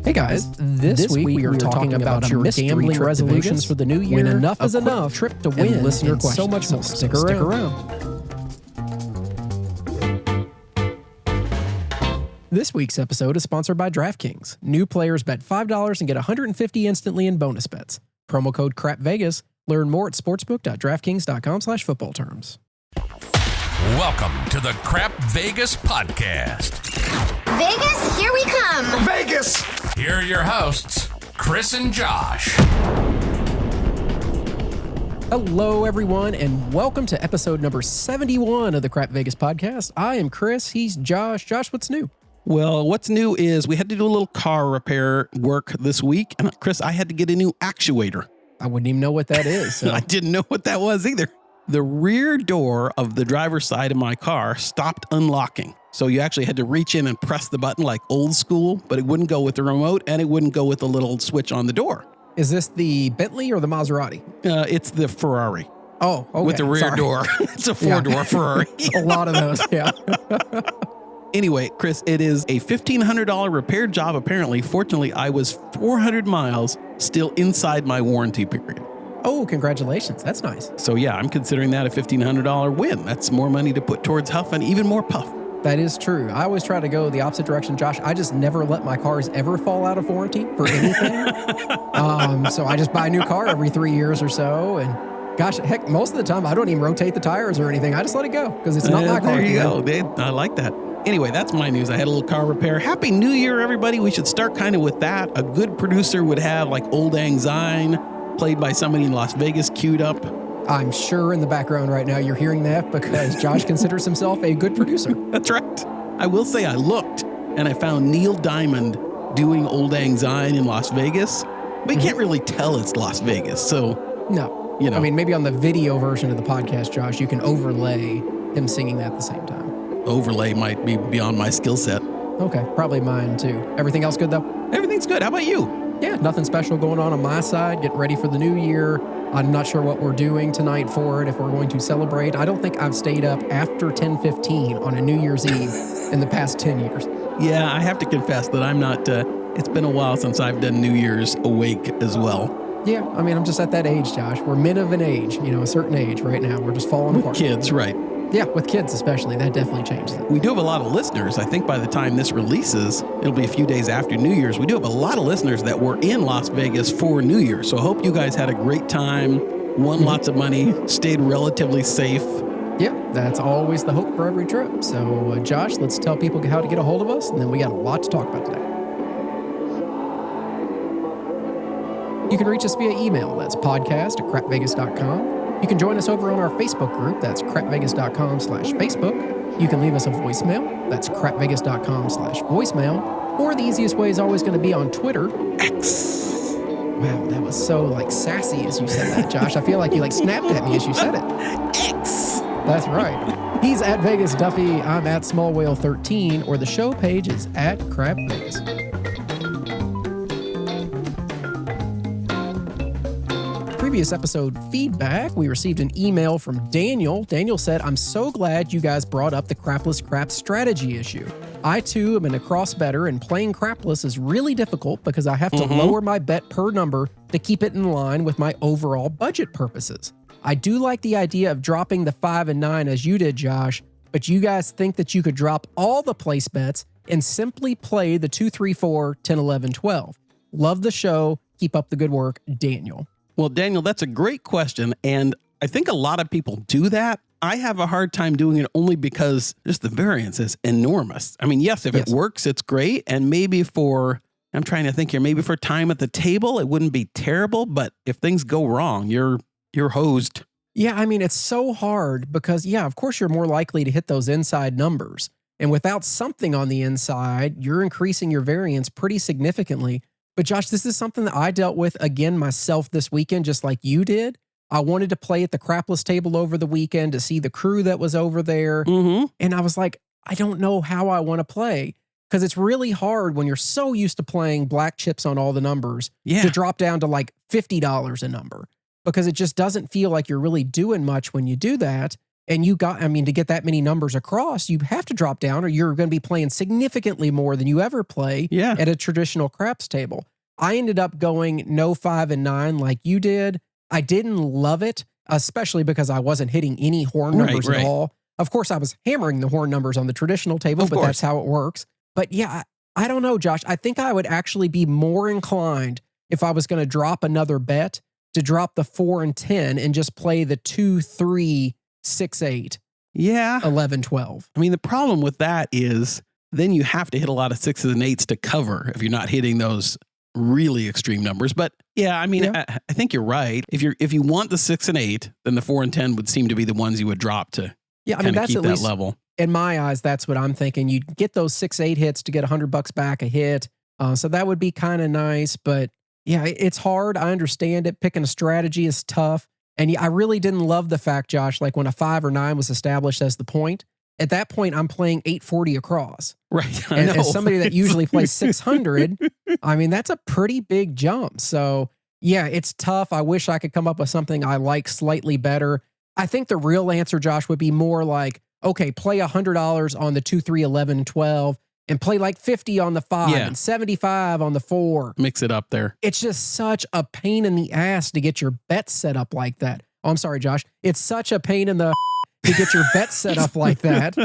Hey guys, this week we are talking about your gambling resolutions for the new year. When enough is enough, trip to win, listener questions, so much more. Stick around. This week's episode is sponsored by DraftKings. New players bet $5 and get $150 instantly in bonus bets. Promo code CRAPVEGAS. Learn more at sportsbook.draftkings.com/football terms. Welcome to the Crap Vegas podcast. Vegas, here we come. Vegas! Here are your hosts, Chris and Josh. Hello, everyone, and welcome to episode number 71 of the Crap Vegas podcast. I am Chris. He's Josh. Josh, what's new? Well, what's new is we had to do a little car repair work this week. And Chris, I had to get a new actuator. I wouldn't even know what that is. So. I didn't know what that was either. The rear door of the driver's side of my car stopped unlocking. So you actually had to reach in and press the button like old school, but it wouldn't go with the remote and it wouldn't go with the little switch on the door. Is this the Bentley or the Maserati? It's the Ferrari. Oh, okay. With the rear door. It's a four-door Ferrari. A lot of those, yeah. Anyway, Chris, it is a $1,500 repair job, apparently. Fortunately, I was 400 miles still inside my warranty period. Oh, congratulations. That's nice. So yeah, I'm considering that a $1,500 win. That's more money to put towards Huff and even more Puff. That is true. I always try to go the opposite direction, Josh. I just never let my cars ever fall out of warranty for anything. So I just buy a new car every 3 years or so. And gosh, heck, most of the time I don't even rotate the tires or anything. I just let it go because it's not my car. There you go. I like that. Anyway, that's my news. I had a little car repair. Happy New Year, everybody. We should start kind of with that. A good producer would have like Old Lang Syne played by somebody in Las Vegas queued up. I'm sure in the background right now you're hearing that because Josh considers himself a good producer. That's right. I will say I looked and I found Neil Diamond doing Old Lang Syne in Las Vegas. But you can't really tell it's Las Vegas. So, no. You know. I mean, maybe on the video version of the podcast, Josh, you can overlay him singing that at the same time. Overlay might be beyond my skill set. Okay, probably mine too. Everything else good though? Everything's good. How about you? Yeah, nothing special going on my side. Getting ready for the new year. I'm not sure what we're doing tonight for it, if we're going to celebrate. I don't think I've stayed up after 10:15 on a New Year's Eve in the past 10 years. Yeah, I have to confess that I'm not, it's been a while since I've done New Year's awake as well. Yeah, I mean, I'm just at that age, Josh. We're men of an age, a certain age right now. We're just falling apart. Kids, right. Yeah, with kids especially, that definitely changes it. We do have a lot of listeners. I think by the time this releases, it'll be a few days after New Year's. We do have a lot of listeners that were in Las Vegas for New Year's. So I hope you guys had a great time, won lots of money, stayed relatively safe. Yeah, that's always the hope for every trip. So, Josh, let's tell people how to get a hold of us, and then we got a lot to talk about today. You can reach us via email. That's podcast@crapvegas.com. You can join us over on our Facebook group. That's crapvegas.com/Facebook. You can leave us a voicemail. That's crapvegas.com/voicemail. Or the easiest way is always going to be on Twitter. X. Wow, that was so sassy as you said that, Josh. I feel like you snapped at me as you said it. X. That's right. He's at Vegas Duffy. I'm at Small Whale 13, or the show page is at Crap Vegas. Previous episode feedback, we received an email from Daniel. Daniel said, I'm so glad you guys brought up the crapless crap strategy issue. I too am in a cross better, and playing crapless is really difficult because I have to lower my bet per number to keep it in line with my overall budget purposes. I do like the idea of dropping the 5 and 9 as you did, Josh, but you guys think that you could drop all the place bets and simply play the 2, 3, 4, 10, 11, 12. Love the show. Keep up the good work, Daniel. Well, Daniel, that's a great question. And I think a lot of people do that. I have a hard time doing it only because just the variance is enormous. I mean, yes, if it works, it's great. And maybe I'm trying to think here, maybe for time at the table, it wouldn't be terrible. But if things go wrong, you're hosed. Yeah, I mean, it's so hard because, of course, you're more likely to hit those inside numbers. And without something on the inside, you're increasing your variance pretty significantly. But Josh, this is something that I dealt with again myself this weekend, just like you did. I wanted to play at the crapless table over the weekend to see the crew that was over there. And I was like, I don't know how I want to play because it's really hard when you're so used to playing black chips on all the numbers to drop down to $50 a number because it just doesn't feel like you're really doing much when you do that. And to get that many numbers across, you have to drop down or you're going to be playing significantly more than you ever play at a traditional craps table. I ended up going no 5 and 9 like you did. I didn't love it, especially because I wasn't hitting any horn numbers at all. Of course, I was hammering the horn numbers on the traditional table, but that's how it works. But yeah, I don't know, Josh. I think I would actually be more inclined if I was going to drop another bet to drop the 4 and 10 and just play the 2, 3, 6, 8. Yeah. 11, 12. I mean, the problem with that is then you have to hit a lot of 6s and 8s to cover if you're not hitting those really extreme numbers. But yeah, I mean, I think you're right. If you want the 6 and 8, then the 4 and 10 would seem to be the ones you would drop to that's keep at that least, level. In my eyes, that's what I'm thinking. You'd get those 6, 8 hits to get $100 back a hit. So that would be kind of nice. But yeah, it's hard. I understand it. Picking a strategy is tough. And I really didn't love the fact, Josh, like when a 5 or 9 was established as the point, at that point, I'm playing 840 across. Right. And as somebody that usually plays 600, I mean, that's a pretty big jump. So yeah, it's tough. I wish I could come up with something I like slightly better. I think the real answer, Josh, would be more like, okay, play $100 on the 2, 3, 11, and 12, and play like 50 on the 5 and 75 on the 4. Mix it up there. It's just such a pain in the ass to get your bet set up like that. Oh, I'm sorry, Josh. It's such a pain in the to get your bet set up like that.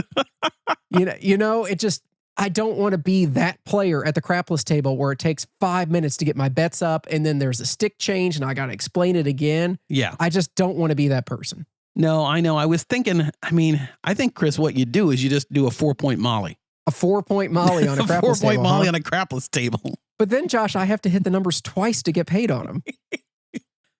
I don't want to be that player at the crapless table where it takes 5 minutes to get my bets up and then there's a stick change and I got to explain it again. Yeah. I just don't want to be that person. No, I know. I was thinking, I think, Chris, what you do is you just do a 4-point molly. A 4-point molly on a crapless table. 4-point molly on a crapless table. But then, Josh, I have to hit the numbers twice to get paid on them.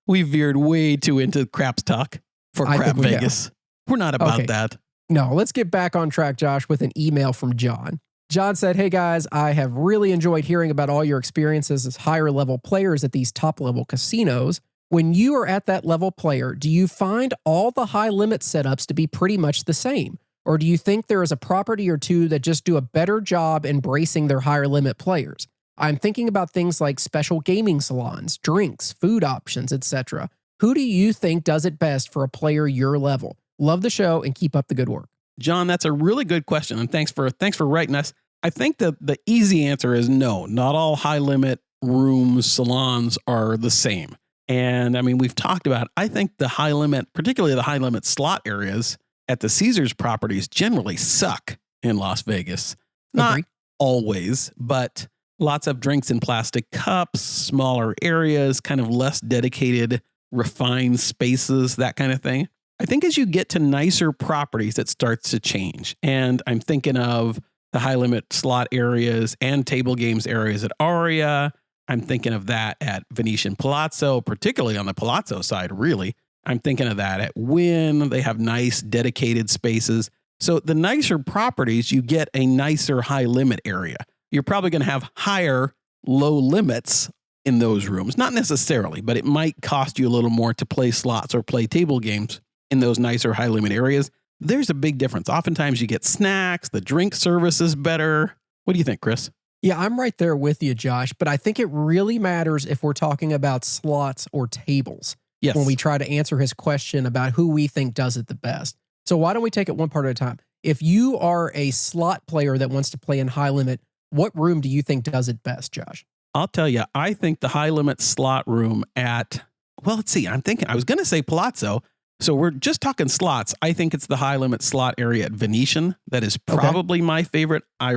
We veered way too into craps talk for Crap Vegas. We're not about that. No, let's get back on track, Josh, with an email from John. John said, "Hey guys, I have really enjoyed hearing about all your experiences as higher level players at these top level casinos. When you are at that level player, do you find all the high limit setups to be pretty much the same? Or do you think there is a property or two that just do a better job embracing their higher limit players? I'm thinking about things like special gaming salons, drinks, food options, etc. Who do you think does it best for a player your level? Love the show and keep up the good work." John, that's a really good question. And thanks for writing us. I think that the easy answer is no, not all high limit rooms, salons are the same. And I mean, we've talked about, I think the high limit, particularly the high limit slot areas at the Caesars properties generally suck in Las Vegas. Not always, but lots of drinks in plastic cups, smaller areas, kind of less dedicated, refined spaces, that kind of thing. I think as you get to nicer properties, it starts to change. And I'm thinking of the high limit slot areas and table games areas at Aria. I'm thinking of that at Venetian Palazzo, particularly on the Palazzo side, really. I'm thinking of that at Wynn. They have nice dedicated spaces. So the nicer properties, you get a nicer high limit area. You're probably going to have higher low limits in those rooms. Not necessarily, but it might cost you a little more to play slots or play table games in those nicer high limit areas. There's a big difference. Oftentimes you get snacks, the drink service is better. What do you think, Chris? Yeah, I'm right there with you, Josh, but I think it really matters if we're talking about slots or tables. Yes. When we try to answer his question about who we think does it the best. So why don't we take it one part at a time? If you are a slot player that wants to play in high limit, what room do you think does it best, Josh? I'll tell you, I think the high limit slot room at, well, let's see, I was going to say Palazzo. So we're just talking slots. I think it's the high limit slot area at Venetian. That is probably my favorite. I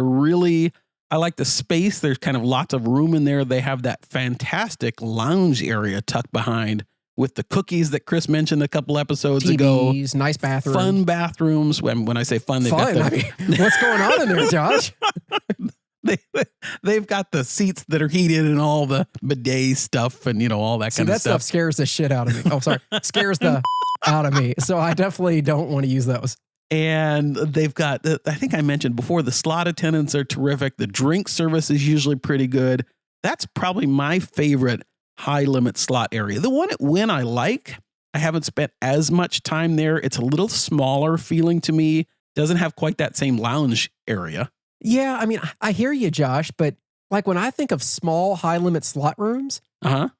like the space. There's kind of lots of room in there. They have that fantastic lounge area tucked behind with the cookies that Chris mentioned a couple episodes ago. Nice bathrooms. Fun bathrooms. When I say fun, they've got what's going on in there, Josh? They've got the seats that are heated and all the bidet stuff and, all that kind of stuff. That stuff scares the shit out of me. Oh, sorry. Scares the out of me. So I definitely don't want to use those. And they've got, I think I mentioned before, the slot attendants are terrific. The drink service is usually pretty good. That's probably my favorite high limit slot area. The one at Wynn I like. I haven't spent as much time there. It's a little smaller feeling to me. Doesn't have quite that same lounge area. Yeah, I mean, I hear you, Josh, but like when I think of small high limit slot rooms,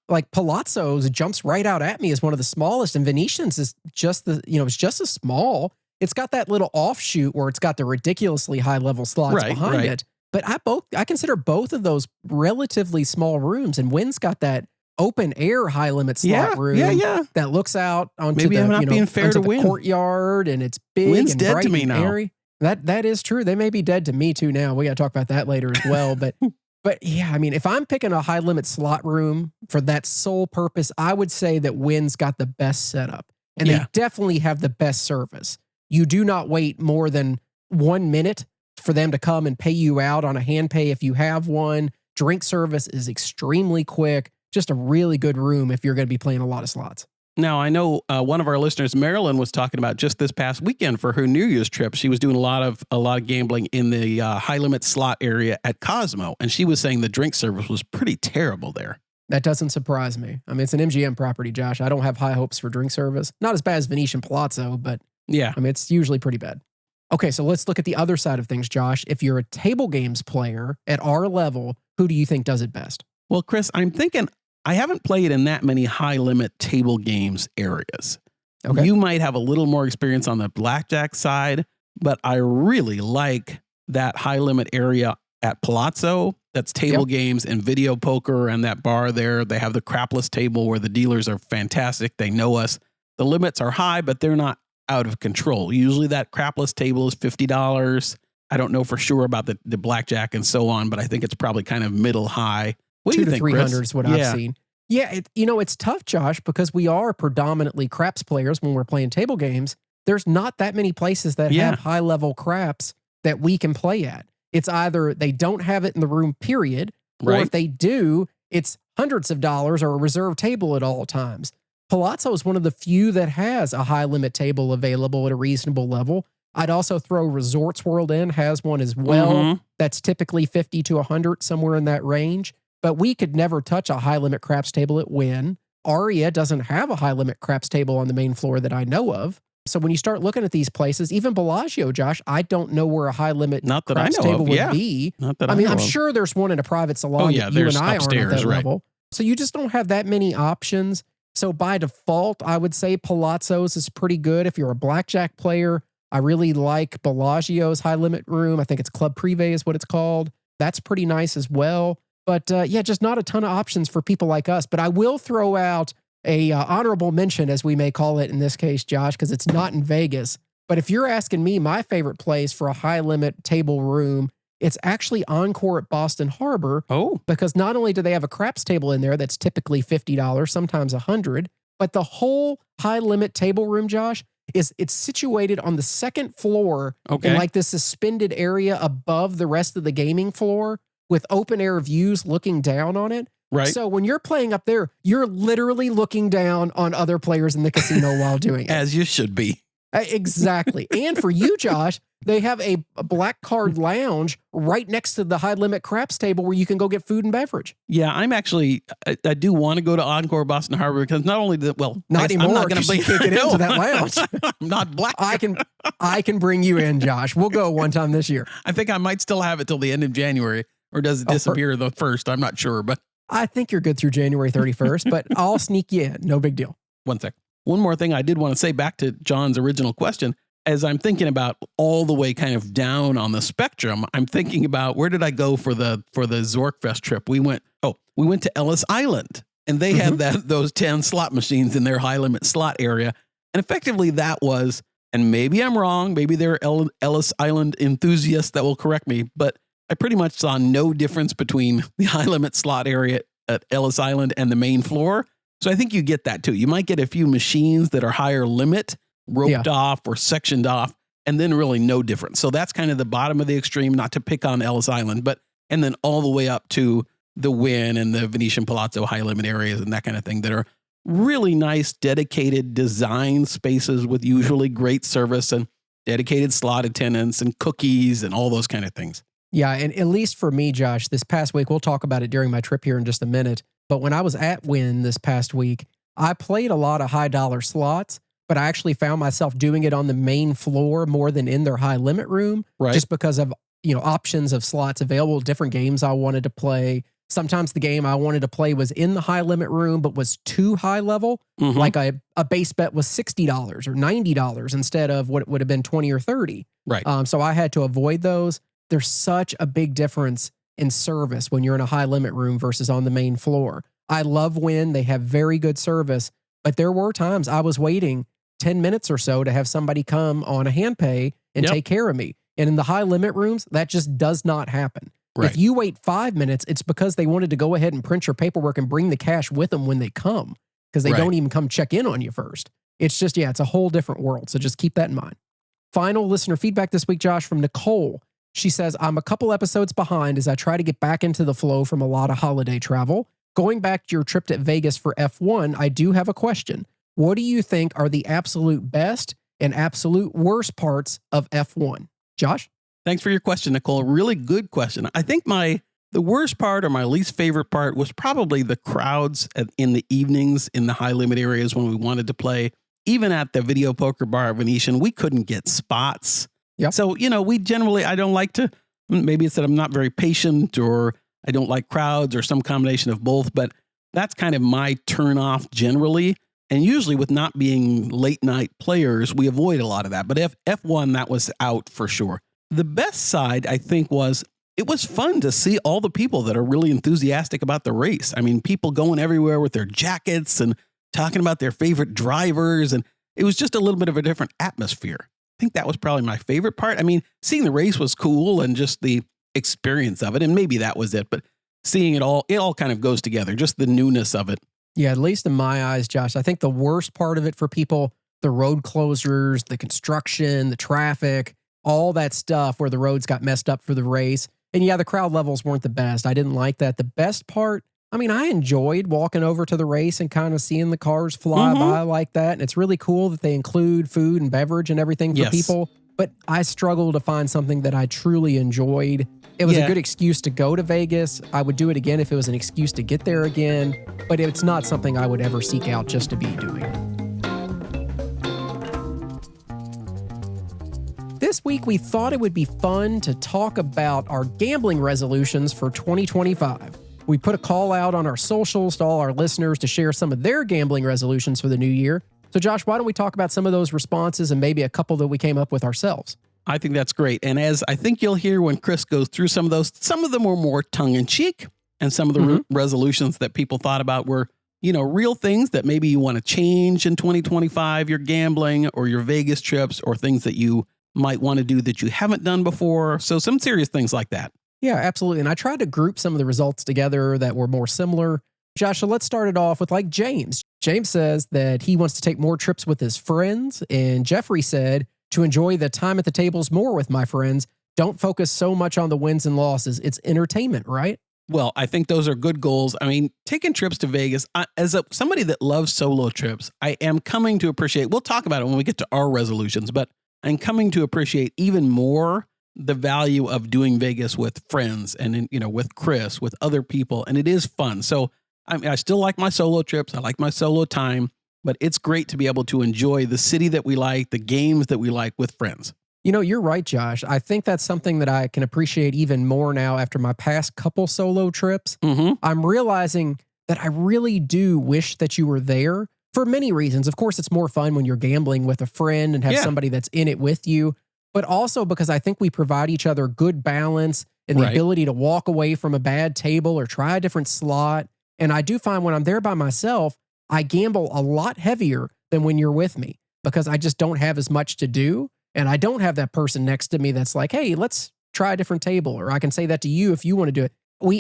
like Palazzo's jumps right out at me as one of the smallest, and Venetian's is just it's just as small. It's got that little offshoot where it's got the ridiculously high level slots behind it. But I consider both of those relatively small rooms, and Wynn's got that open air high limit slot room that looks out onto the courtyard, and it's big. Wynn's and dead bright to me and now. airy. That is true. They may be dead to me too now. We got to talk about that later as well. But yeah, I mean, if I'm picking a high limit slot room for that sole purpose, I would say that Wynn's got the best setup, and they definitely have the best service. You do not wait more than 1 minute for them to come and pay you out on a hand pay if you have one. Drink service is extremely quick. Just a really good room if you're going to be playing a lot of slots. Now, I know one of our listeners, Marilyn, was talking about just this past weekend for her New Year's trip. She was doing a lot of gambling in the high limit slot area at Cosmo, and she was saying the drink service was pretty terrible there. That doesn't surprise me. I mean, it's an MGM property, Josh. I don't have high hopes for drink service. Not as bad as Venetian Palazzo, but I mean, it's usually pretty bad. Okay, so let's look at the other side of things, Josh. If you're a table games player at our level, who do you think does it best? Well, Chris, I'm thinking I haven't played in that many high limit table games areas. Okay. You might have a little more experience on the blackjack side, but I really like that high limit area at Palazzo. That's table games and video poker, and that bar there. They have the crapless table where the dealers are fantastic. They know us. The limits are high, but they're not out of control. Usually that crapless table is $50. I don't know for sure about the blackjack and so on, but I think it's probably kind of middle high. What do you think, 300 Chris? is what I've seen. Yeah, it's tough, Josh, because we are predominantly craps players when we're playing table games. There's not that many places that have high level craps that we can play at. It's either they don't have it in the room, period, or if they do, it's hundreds of dollars or a reserved table at all times. Palazzo is one of the few that has a high limit table available at a reasonable level. I'd also throw Resorts World in, has one as well. That's typically 50 to 100, somewhere in that range. But we could never touch a high limit craps table at Wynn. Aria doesn't have a high limit craps table on the main floor that I know of. So when you start looking at these places, even Bellagio, Josh, I don't know where a high limit craps table would be. I'm sure there's one in a private salon that you and I aren't at that level. So you just don't have that many options. So by default, I would say Palazzo's is pretty good. If you're a blackjack player, I really like Bellagio's high limit room. I think it's Club Privé is what it's called. That's pretty nice as well. But just not a ton of options for people like us. But I will throw out a honorable mention, as we may call it in this case, Josh, because it's not in Vegas. But if you're asking me my favorite place for a high limit table room, it's actually Encore at Boston Harbor. Oh. Because not only do they have a craps table in there that's typically $50, sometimes $100, but the whole high limit table room, Josh, it's situated on the second floor in like this suspended area above the rest of the gaming floor with open air views looking down on it. Right. So when you're playing up there, you're literally looking down on other players in the casino while doing it. As you should be. Exactly. And for you, Josh, they have a black card lounge right next to the high limit craps table where you can go get food and beverage. Yeah, I'm actually, I do want to go to Encore Boston Harbor because not only not anymore, I'm not going to be get into that lounge. I'm not black. I can bring you in, Josh. We'll go one time this year. I think I might still have it till the end of January, or does it disappear the first? I'm not sure, but I think you're good through January 31st, but I'll sneak you in. No big deal. One sec. One more thing I did want to say back to John's original question, as I'm thinking about all the way kind of down on the spectrum, I'm thinking about where did I go for the Zorkfest trip? We went to Ellis Island, and they had those 10 slot machines in their high limit slot area. And effectively that was, and maybe I'm wrong, maybe there are Ellis Island enthusiasts that will correct me, but I pretty much saw no difference between the high limit slot area at Ellis Island and the main floor. So I think you get that too. You might get a few machines that are higher limit, roped off or sectioned off, and then really no difference. So that's kind of the bottom of the extreme, not to pick on Ellis Island, and then all the way up to the Wynn and the Venetian Palazzo high limit areas and that kind of thing that are really nice, dedicated design spaces with usually great service and dedicated slot attendants and cookies and all those kind of things. Yeah, and at least for me, Josh, this past week, we'll talk about it during my trip here in just a minute, but when I was at Wynn this past week, I played a lot of high dollar slots, but I actually found myself doing it on the main floor more than in their high limit room, just because of options of slots available, different games I wanted to play. Sometimes the game I wanted to play was in the high limit room, but was too high level. Mhm. Like a base bet was $60 or $90 instead of what it would have been 20 or 30. Right. So I had to avoid those. There's such a big difference in service when you're in a high limit room versus on the main floor. I love Wynn. They have very good service, but there were times I was waiting 10 minutes or so to have somebody come on a hand pay and take care of me. And in the high limit rooms, that just does not happen. Right. If you wait 5 minutes, it's because they wanted to go ahead and print your paperwork and bring the cash with them when they come, because they don't even come check in on you first. It's just, it's a whole different world. So just keep that in mind. Final listener feedback this week, Josh, from Nicole. She says, I'm a couple episodes behind as I try to get back into the flow from a lot of holiday travel. Going back to your trip to Vegas for F1, I do have a question. What do you think are the absolute best and absolute worst parts of F1? Josh? Thanks for your question, Nicole. Really good question. I think the worst part or my least favorite part was probably the crowds in the evenings in the high limit areas when we wanted to play. Even at the video poker bar at Venetian, we couldn't get spots. Yep. So, we generally, I don't like to, maybe it's that I'm not very patient or I don't like crowds or some combination of both, but that's kind of my turn off generally. And usually with not being late night players, we avoid a lot of that. But F1, that was out for sure. The best side, I think, was it was fun to see all the people that are really enthusiastic about the race. I mean, people going everywhere with their jackets and talking about their favorite drivers. And it was just a little bit of a different atmosphere. I think that was probably my favorite part. I mean, seeing the race was cool and just the experience of it. And maybe that was it. But seeing it all kind of goes together, just the newness of it. Yeah, at least in my eyes, Josh, I think the worst part of it for people, the road closures, the construction, the traffic, all that stuff where the roads got messed up for the race. And yeah, the crowd levels weren't the best. I didn't like that. The best part, I mean, I enjoyed walking over to the race and kind of seeing the cars fly by like that. And it's really cool that they include food and beverage and everything for people. But I struggle to find something that I truly enjoyed. It was a good excuse to go to Vegas. I would do it again if it was an excuse to get there again. But it's not something I would ever seek out just to be doing it. This week, we thought it would be fun to talk about our gambling resolutions for 2025. We put a call out on our socials to all our listeners to share some of their gambling resolutions for the new year. So Josh, why don't we talk about some of those responses and maybe a couple that we came up with ourselves? I think that's great. And as I think you'll hear when Chris goes through some of those, some of them were more tongue-in-cheek, and some of the resolutions that people thought about were, real things that maybe you want to change in 2025, your gambling or your Vegas trips, or things that you might want to do that you haven't done before. So some serious things like that. Yeah, absolutely. And I tried to group some of the results together that were more similar. Josh, so let's start it off with James. James says that he wants to take more trips with his friends. And Jeffrey said, to enjoy the time at the tables more with my friends, don't focus so much on the wins and losses. It's entertainment, right? Well, I think those are good goals. I mean, taking trips to Vegas, somebody that loves solo trips, I am coming to appreciate, we'll talk about it when we get to our resolutions, but I'm coming to appreciate even more the value of doing Vegas with friends and, with Chris, with other people. And it is fun. So I still like my solo trips. I like my solo time, but it's great to be able to enjoy the city that we like, the games that we like with friends. You're right, Josh. I think that's something that I can appreciate even more now after my past couple solo trips. I'm realizing that I really do wish that you were there for many reasons. Of course, it's more fun when you're gambling with a friend and have somebody that's in it with you, but also because I think we provide each other good balance and the ability to walk away from a bad table or try a different slot. And I do find when I'm there by myself, I gamble a lot heavier than when you're with me because I just don't have as much to do. And I don't have that person next to me that's like, hey, let's try a different table. Or I can say that to you if you want to do it.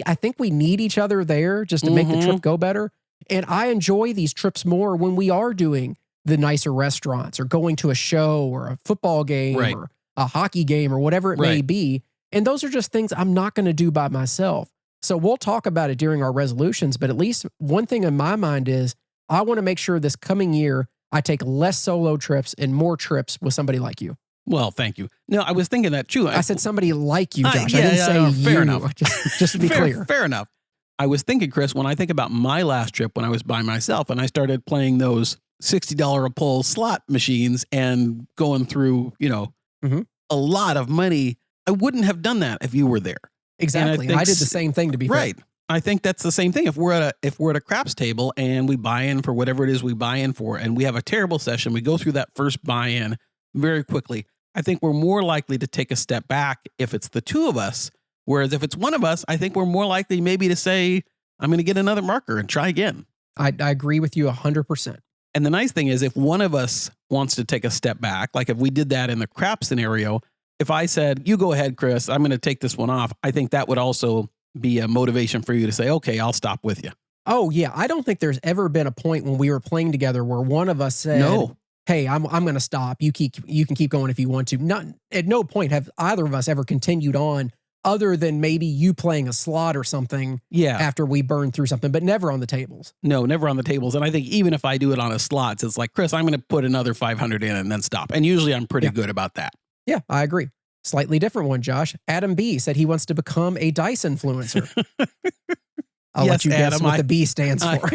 I think we need each other there just to make the trip go better. And I enjoy these trips more when we are doing the nicer restaurants or going to a show or a football game or a hockey game or whatever it may be. And those are just things I'm not going to do by myself. So we'll talk about it during our resolutions. But at least one thing in my mind is I want to make sure this coming year I take less solo trips and more trips with somebody like you. Well, thank you. No, I was thinking that too. I said somebody like you, Josh. I didn't say you. Fair enough. Just to be clear. Fair enough. I was thinking, Chris, when I think about my last trip when I was by myself and I started playing those $60 a pull slot machines and going through, a lot of money, I wouldn't have done that if you were there. Exactly. I did the same thing, to be fair. Right. I think that's the same thing. If we're at a craps table and we buy in for whatever it is we buy in for, and we have a terrible session, we go through that first buy-in very quickly. I think we're more likely to take a step back if it's the two of us. Whereas if it's one of us, I think we're more likely maybe to say, I'm going to get another marker and try again. I agree with you 100%. And the nice thing is if one of us wants to take a step back, like if we did that in the crap scenario, if I said, you go ahead, Chris, I'm going to take this one off, I think that would also be a motivation for you to say, okay, I'll stop with you. Oh, yeah. I don't think there's ever been a point when we were playing together where one of us said, no, hey, I'm going to stop. You can keep going if you want to. Not at no point have either of us ever continued on other than maybe you playing a slot or something after we burn through something, but never on the tables. No, never on the tables. And I think even if I do it on a slots, it's like, Chris, I'm going to put another 500 in and then stop. And usually I'm pretty good about that. Yeah, I agree. Slightly different one, Josh. Adam B said he wants to become a dice influencer. I'll let you guess Adam, what the B stands for.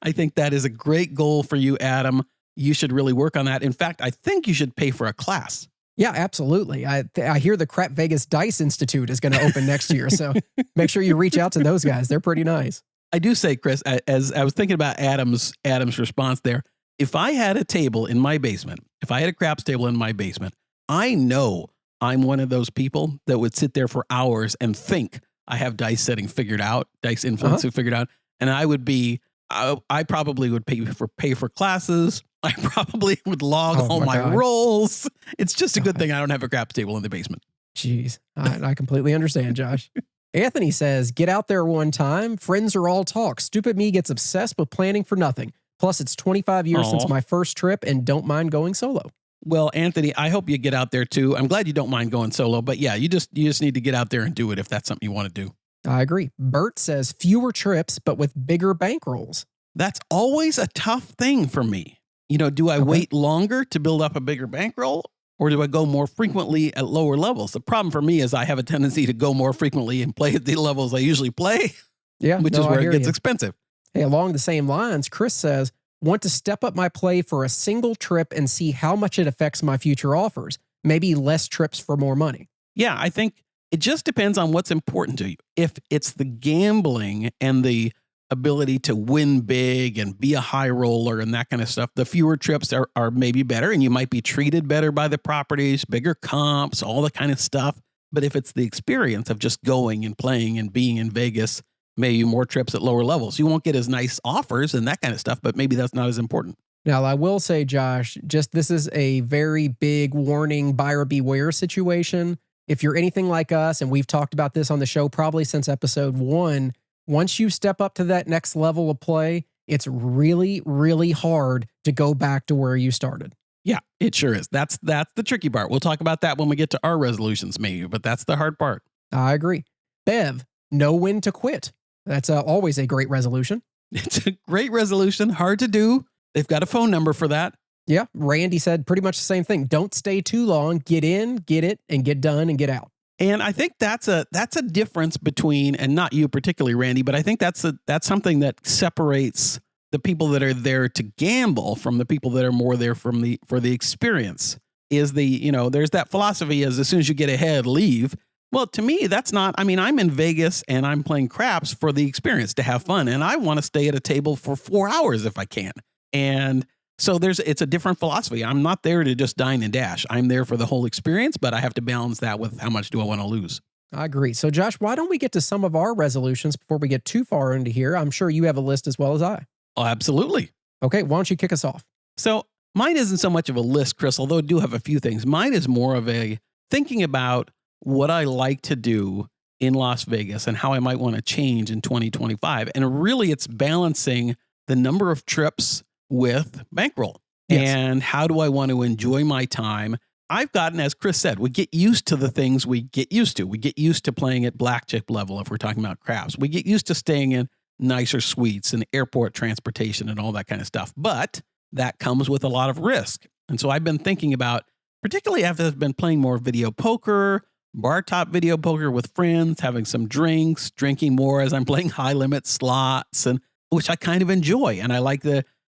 I think that is a great goal for you, Adam. You should really work on that. In fact, I think you should pay for a class. Yeah, absolutely. I hear the Crap Vegas Dice Institute is going to open next year. So make sure you reach out to those guys. They're pretty nice. I do say, Chris, as I was thinking about Adam's response there, if I had a table in my basement, if I had a craps table in my basement, I know I'm one of those people that would sit there for hours and think I have dice setting figured out, dice influencing figured out. And I would be, I probably would pay for classes. I probably would log all my rolls. It's just a good thing I don't have a craps table in the basement. Jeez, I completely understand, Josh. Anthony says, get out there one time. Friends are all talk. Stupid me gets obsessed with planning for nothing. Plus, it's 25 years since my first trip and don't mind going solo. Well, Anthony, I hope you get out there too. I'm glad you don't mind going solo, but yeah, you just need to get out there and do it if that's something you want to do. I agree. Bert says fewer trips, but with bigger bankrolls. That's always a tough thing for me. You know, do I wait longer to build up a bigger bankroll, or do I go more frequently at lower levels? The problem for me is I have a tendency to go more frequently and play at the levels I usually play, which is where it gets expensive. Hey, along the same lines, Chris says, want to step up my play for a single trip and see how much it affects my future offers. Maybe less trips for more money. Yeah, I think it just depends on what's important to you. If it's the gambling and the ability to win big and be a high roller and that kind of stuff, the fewer trips are maybe better, and you might be treated better by the properties, bigger comps, all that kind of stuff. But if it's the experience of just going and playing and being in Vegas, maybe more trips at lower levels, you won't get as nice offers and that kind of stuff, but maybe that's not as important. Now, I will say, Josh, this is a very big warning, buyer beware situation. If you're anything like us, and we've talked about this on the show probably since episode 1, once you step up to that next level of play, it's really, really hard to go back to where you started. Yeah, it sure is. That's the tricky part. We'll talk about that when we get to our resolutions maybe, but that's the hard part. I agree. Bev, know when to quit. That's always a great resolution. It's a great resolution. Hard to do. They've got a phone number for that. Yeah, Randy said pretty much the same thing. Don't stay too long. Get in, get it, and get done and get out. And I think that's a difference between, and not you particularly, Randy, but I think that's something that separates the people that are there to gamble from the people that are more there for the experience. Is there's that philosophy as soon as you get ahead, leave. Well, to me, that's not, I'm in Vegas and I'm playing craps for the experience, to have fun. And I want to stay at a table for 4 hours if I can. And so it's a different philosophy. I'm not there to just dine and dash. I'm there for the whole experience, but I have to balance that with how much do I want to lose. I agree. So Josh, why don't we get to some of our resolutions before we get too far into here? I'm sure you have a list as well as I. Oh, absolutely. Okay, why don't you kick us off? So mine isn't so much of a list, Chris, although I do have a few things. Mine is more of a thinking about what I like to do in Las Vegas and how I might want to change in 2025. And really, it's balancing the number of trips with bankroll. Yes. And how do I want to enjoy my time? I've gotten, as Chris said, we get used to the things we get used to. We get used to playing at blackjack level if we're talking about craps. We get used to staying in nicer suites and airport transportation and all that kind of stuff. But that comes with a lot of risk. And so I've been thinking about, particularly after I've been playing more video poker, bar top video poker with friends, having some drinks, drinking more as I'm playing high limit slots, and which I kind of enjoy. And I like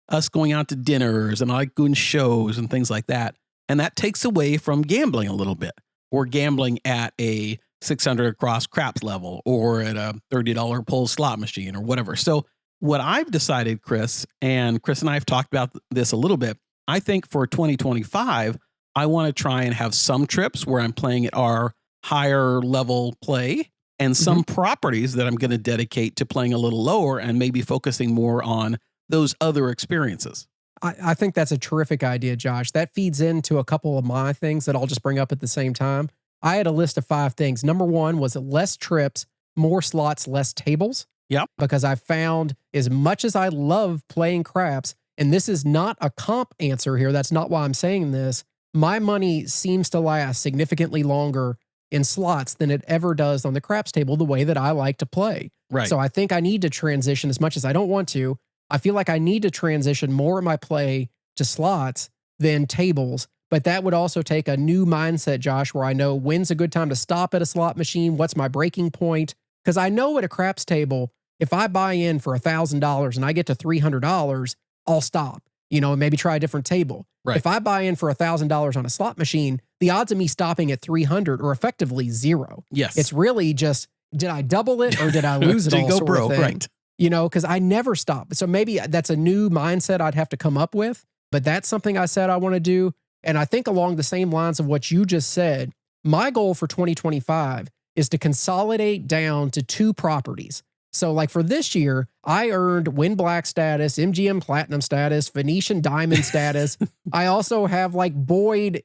us going out to dinners, and I like doing shows and things like that. And that takes away from gambling a little bit, or gambling at a $600 across craps level or at a $30 pull slot machine or whatever. So what I've decided, Chris and I have talked about this a little bit. I think for 2025, I want to try and have some trips where I'm playing at our higher level play and some properties that I'm going to dedicate to playing a little lower and maybe focusing more on those other experiences. I think that's a terrific idea, Josh. That feeds into a couple of my things that I'll just bring up at the same time. I had a list of 5 things. Number 1 was less trips, more slots, less tables. Yep. Because I found as much as I love playing craps, and this is not a comp answer here, that's not why I'm saying this, my money seems to last significantly longer in slots than it ever does on the craps table the way that I like to play. Right. So I think I need to transition as much as I don't want to. I feel like I need to transition more of my play to slots than tables, but that would also take a new mindset, Josh, where I know when's a good time to stop at a slot machine, what's my breaking point. Because I know at a craps table, if I buy in for $1,000 and I get to $300, I'll stop, and maybe try a different table. Right. If I buy in for $1,000 on a slot machine, the odds of me stopping at 300 are effectively 0. Yes. It's really just, did I double it or did I lose it Did all you go sort broke, of thing? right. Because I never stop. So maybe that's a new mindset I'd have to come up with, but that's something I said I want to do. And I think along the same lines of what you just said, my goal for 2025 is to consolidate down to 2 properties. So like for this year, I earned Win Black status, MGM Platinum status, Venetian Diamond status. I also have like Boyd,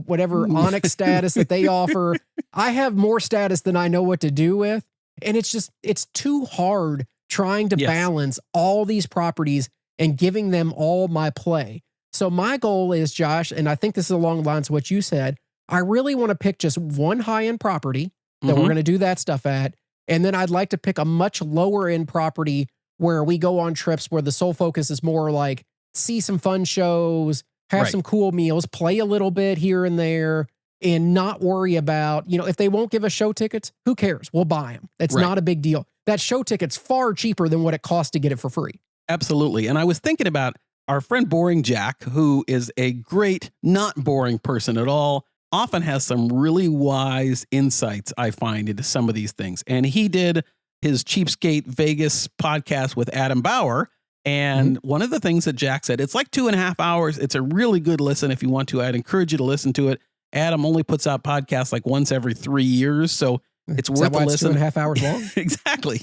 whatever Onyx status that they offer. I have more status than I know what to do with. And it's too hard trying to balance all these properties and giving them all my play. So my goal is, Josh, and I think this is along the lines of what you said, I really want to pick just one high-end property that we're going to do that stuff at. And then I'd like to pick a much lower end property where we go on trips where the sole focus is more like see some fun shows, have some cool meals, play a little bit here and there, and not worry about, if they won't give us show tickets, who cares? We'll buy them. It's not a big deal. That show ticket's far cheaper than what it costs to get it for free. Absolutely. And I was thinking about our friend Boring Jack, who is a great, not boring person at all, often has some really wise insights, I find, into some of these things. And he did his Cheapskate Vegas podcast with Adam Bauer. And one of the things that Jack said, it's like 2.5 hours. It's a really good listen if you want to. I'd encourage you to listen to it. Adam only puts out podcasts like once every 3 years. So it's worth a listen. It's 2.5 hours long? Exactly.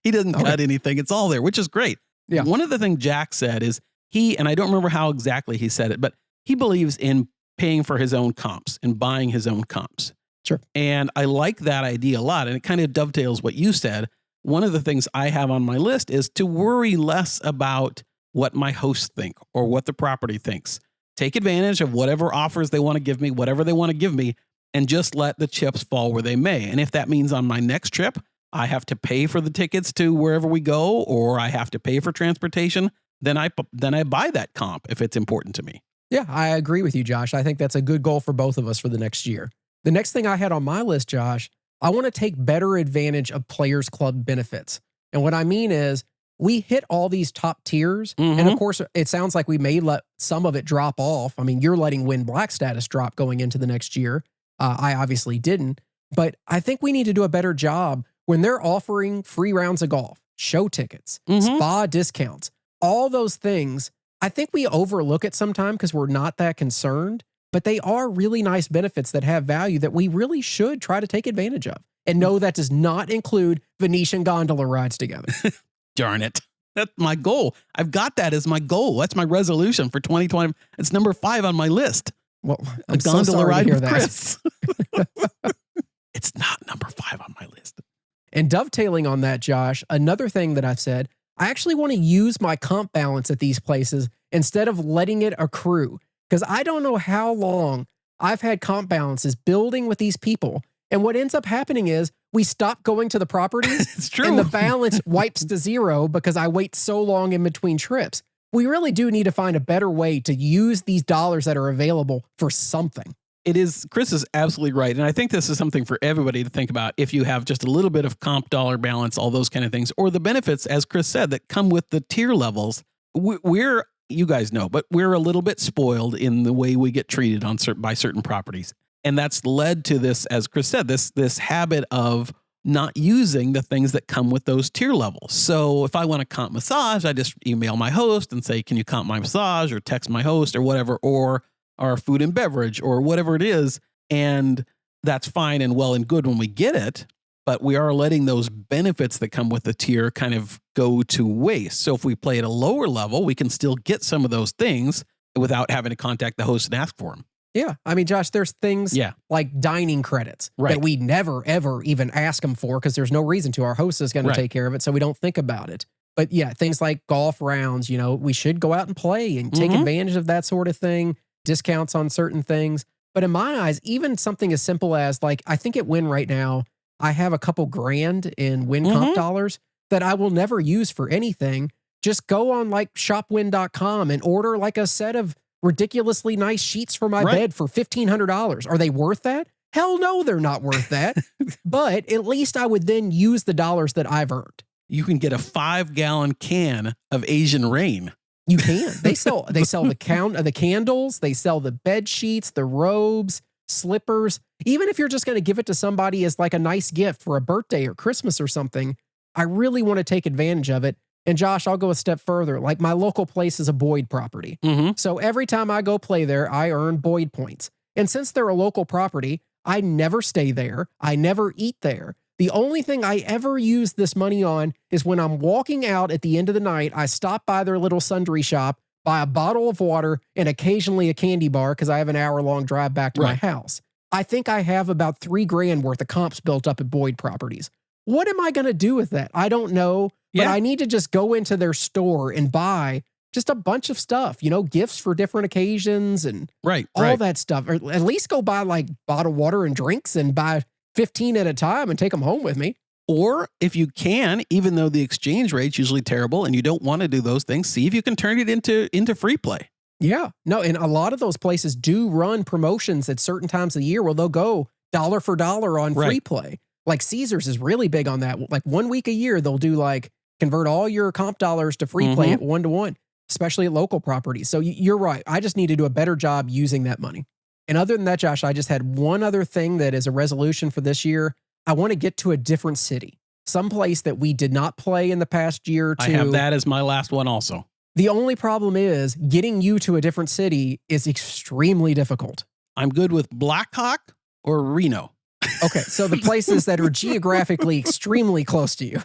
He doesn't cut anything. It's all there, which is great. Yeah. One of the things Jack said is and I don't remember how exactly he said it, but he believes in paying for his own comps and buying his own comps. Sure. And I like that idea a lot. And it kind of dovetails what you said. One of the things I have on my list is to worry less about what my hosts think or what the property thinks. Take advantage of whatever offers they want to give me, whatever they want to give me, and just let the chips fall where they may. And if that means on my next trip, I have to pay for the tickets to wherever we go, or I have to pay for transportation, then I buy that comp if it's important to me. Yeah, I agree with you, Josh. I think that's a good goal for both of us for the next year. The next thing I had on my list, Josh, I want to take better advantage of Players Club benefits. And what I mean is we hit all these top tiers. And of course, it sounds like we may let some of it drop off. I mean, you're letting Win Black status drop going into the next year. I obviously didn't. But I think we need to do a better job when they're offering free rounds of golf, show tickets, spa discounts, all those things. I think we overlook it sometimes because we're not that concerned, but they are really nice benefits that have value that we really should try to take advantage of. And no, that does not include Venetian gondola rides together. Darn it. That's my goal. I've got that as my goal. That's my resolution for 2020. It's number 5 on my list. Well, I'm gondola so ride with Chris. It's not number 5 on my list. And dovetailing on that, Josh, another thing that I've said, I actually want to use my comp balance at these places instead of letting it accrue. Because I don't know how long I've had comp balances building with these people. And what ends up happening is we stop going to the properties. It's true. And the balance wipes to 0 because I wait so long in between trips. We really do need to find a better way to use these dollars that are available for something. It is. Chris is absolutely right. And I think this is something for everybody to think about if you have just a little bit of comp dollar balance, all those kind of things, or the benefits, as Chris said, that come with the tier levels. We're, you guys know, but we're a little bit spoiled in the way we get treated by certain properties. And that's led to this, as Chris said, this habit of not using the things that come with those tier levels. So if I want to comp massage, I just email my host and say, can you comp my massage, or text my host or whatever, or our food and beverage or whatever it is. And that's fine and well and good when we get it, but we are letting those benefits that come with the tier kind of go to waste. So if we play at a lower level, we can still get some of those things without having to contact the host and ask for them. Yeah. I mean, Josh, there's things like dining credits that we never, ever even ask them for because there's no reason to. Our host is going to take care of it, so we don't think about it. But yeah, things like golf rounds, we should go out and play and take advantage of that sort of thing, discounts on certain things. But in my eyes, even something as simple as, like, I think at Win right now, I have a couple grand in Win comp dollars that I will never use for anything. Just go on like shopwin.com and order like a set of ridiculously nice sheets for my bed for $1,500. Are they worth that? Hell no, they're not worth that. But at least I would then use the dollars that I've earned. You can get a 5-gallon can of Asian Rain. You can. They sell the candles, they sell the bed sheets, the robes, slippers. Even if you're just going to give it to somebody as like a nice gift for a birthday or Christmas or something, I really want to take advantage of it. And Josh, I'll go a step further. Like, my local place is a Boyd property. So every time I go play there, I earn Boyd points. And since they're a local property, I never stay there. I never eat there. The only thing I ever use this money on is when I'm walking out at the end of the night, I stop by their little sundry shop, buy a bottle of water and occasionally a candy bar because I have an hour-long drive back to my house. I think I have about $3,000 worth of comps built up at Boyd properties. What am I going to do with that? I don't know. But I need to just go into their store and buy just a bunch of stuff, gifts for different occasions and all that stuff. Or at least go buy like bottled water and drinks and buy 15 at a time and take them home with me. Or if you can, even though the exchange rate's usually terrible and you don't want to do those things, see if you can turn it into free play. Yeah. No, and a lot of those places do run promotions at certain times of the year where they'll go dollar for dollar on free play. Like Caesars is really big on that. Like 1 week a year, they'll do like convert all your comp dollars to free play at 1-to-1, especially at local properties. So you're right. I just need to do a better job using that money. And other than that, Josh, I just had one other thing that is a resolution for this year. I want to get to a different city, someplace that we did not play in the past year or two. I have that as my last one also. The only problem is getting you to a different city is extremely difficult. I'm good with Blackhawk or Reno. Okay, so the places that are geographically extremely close to you.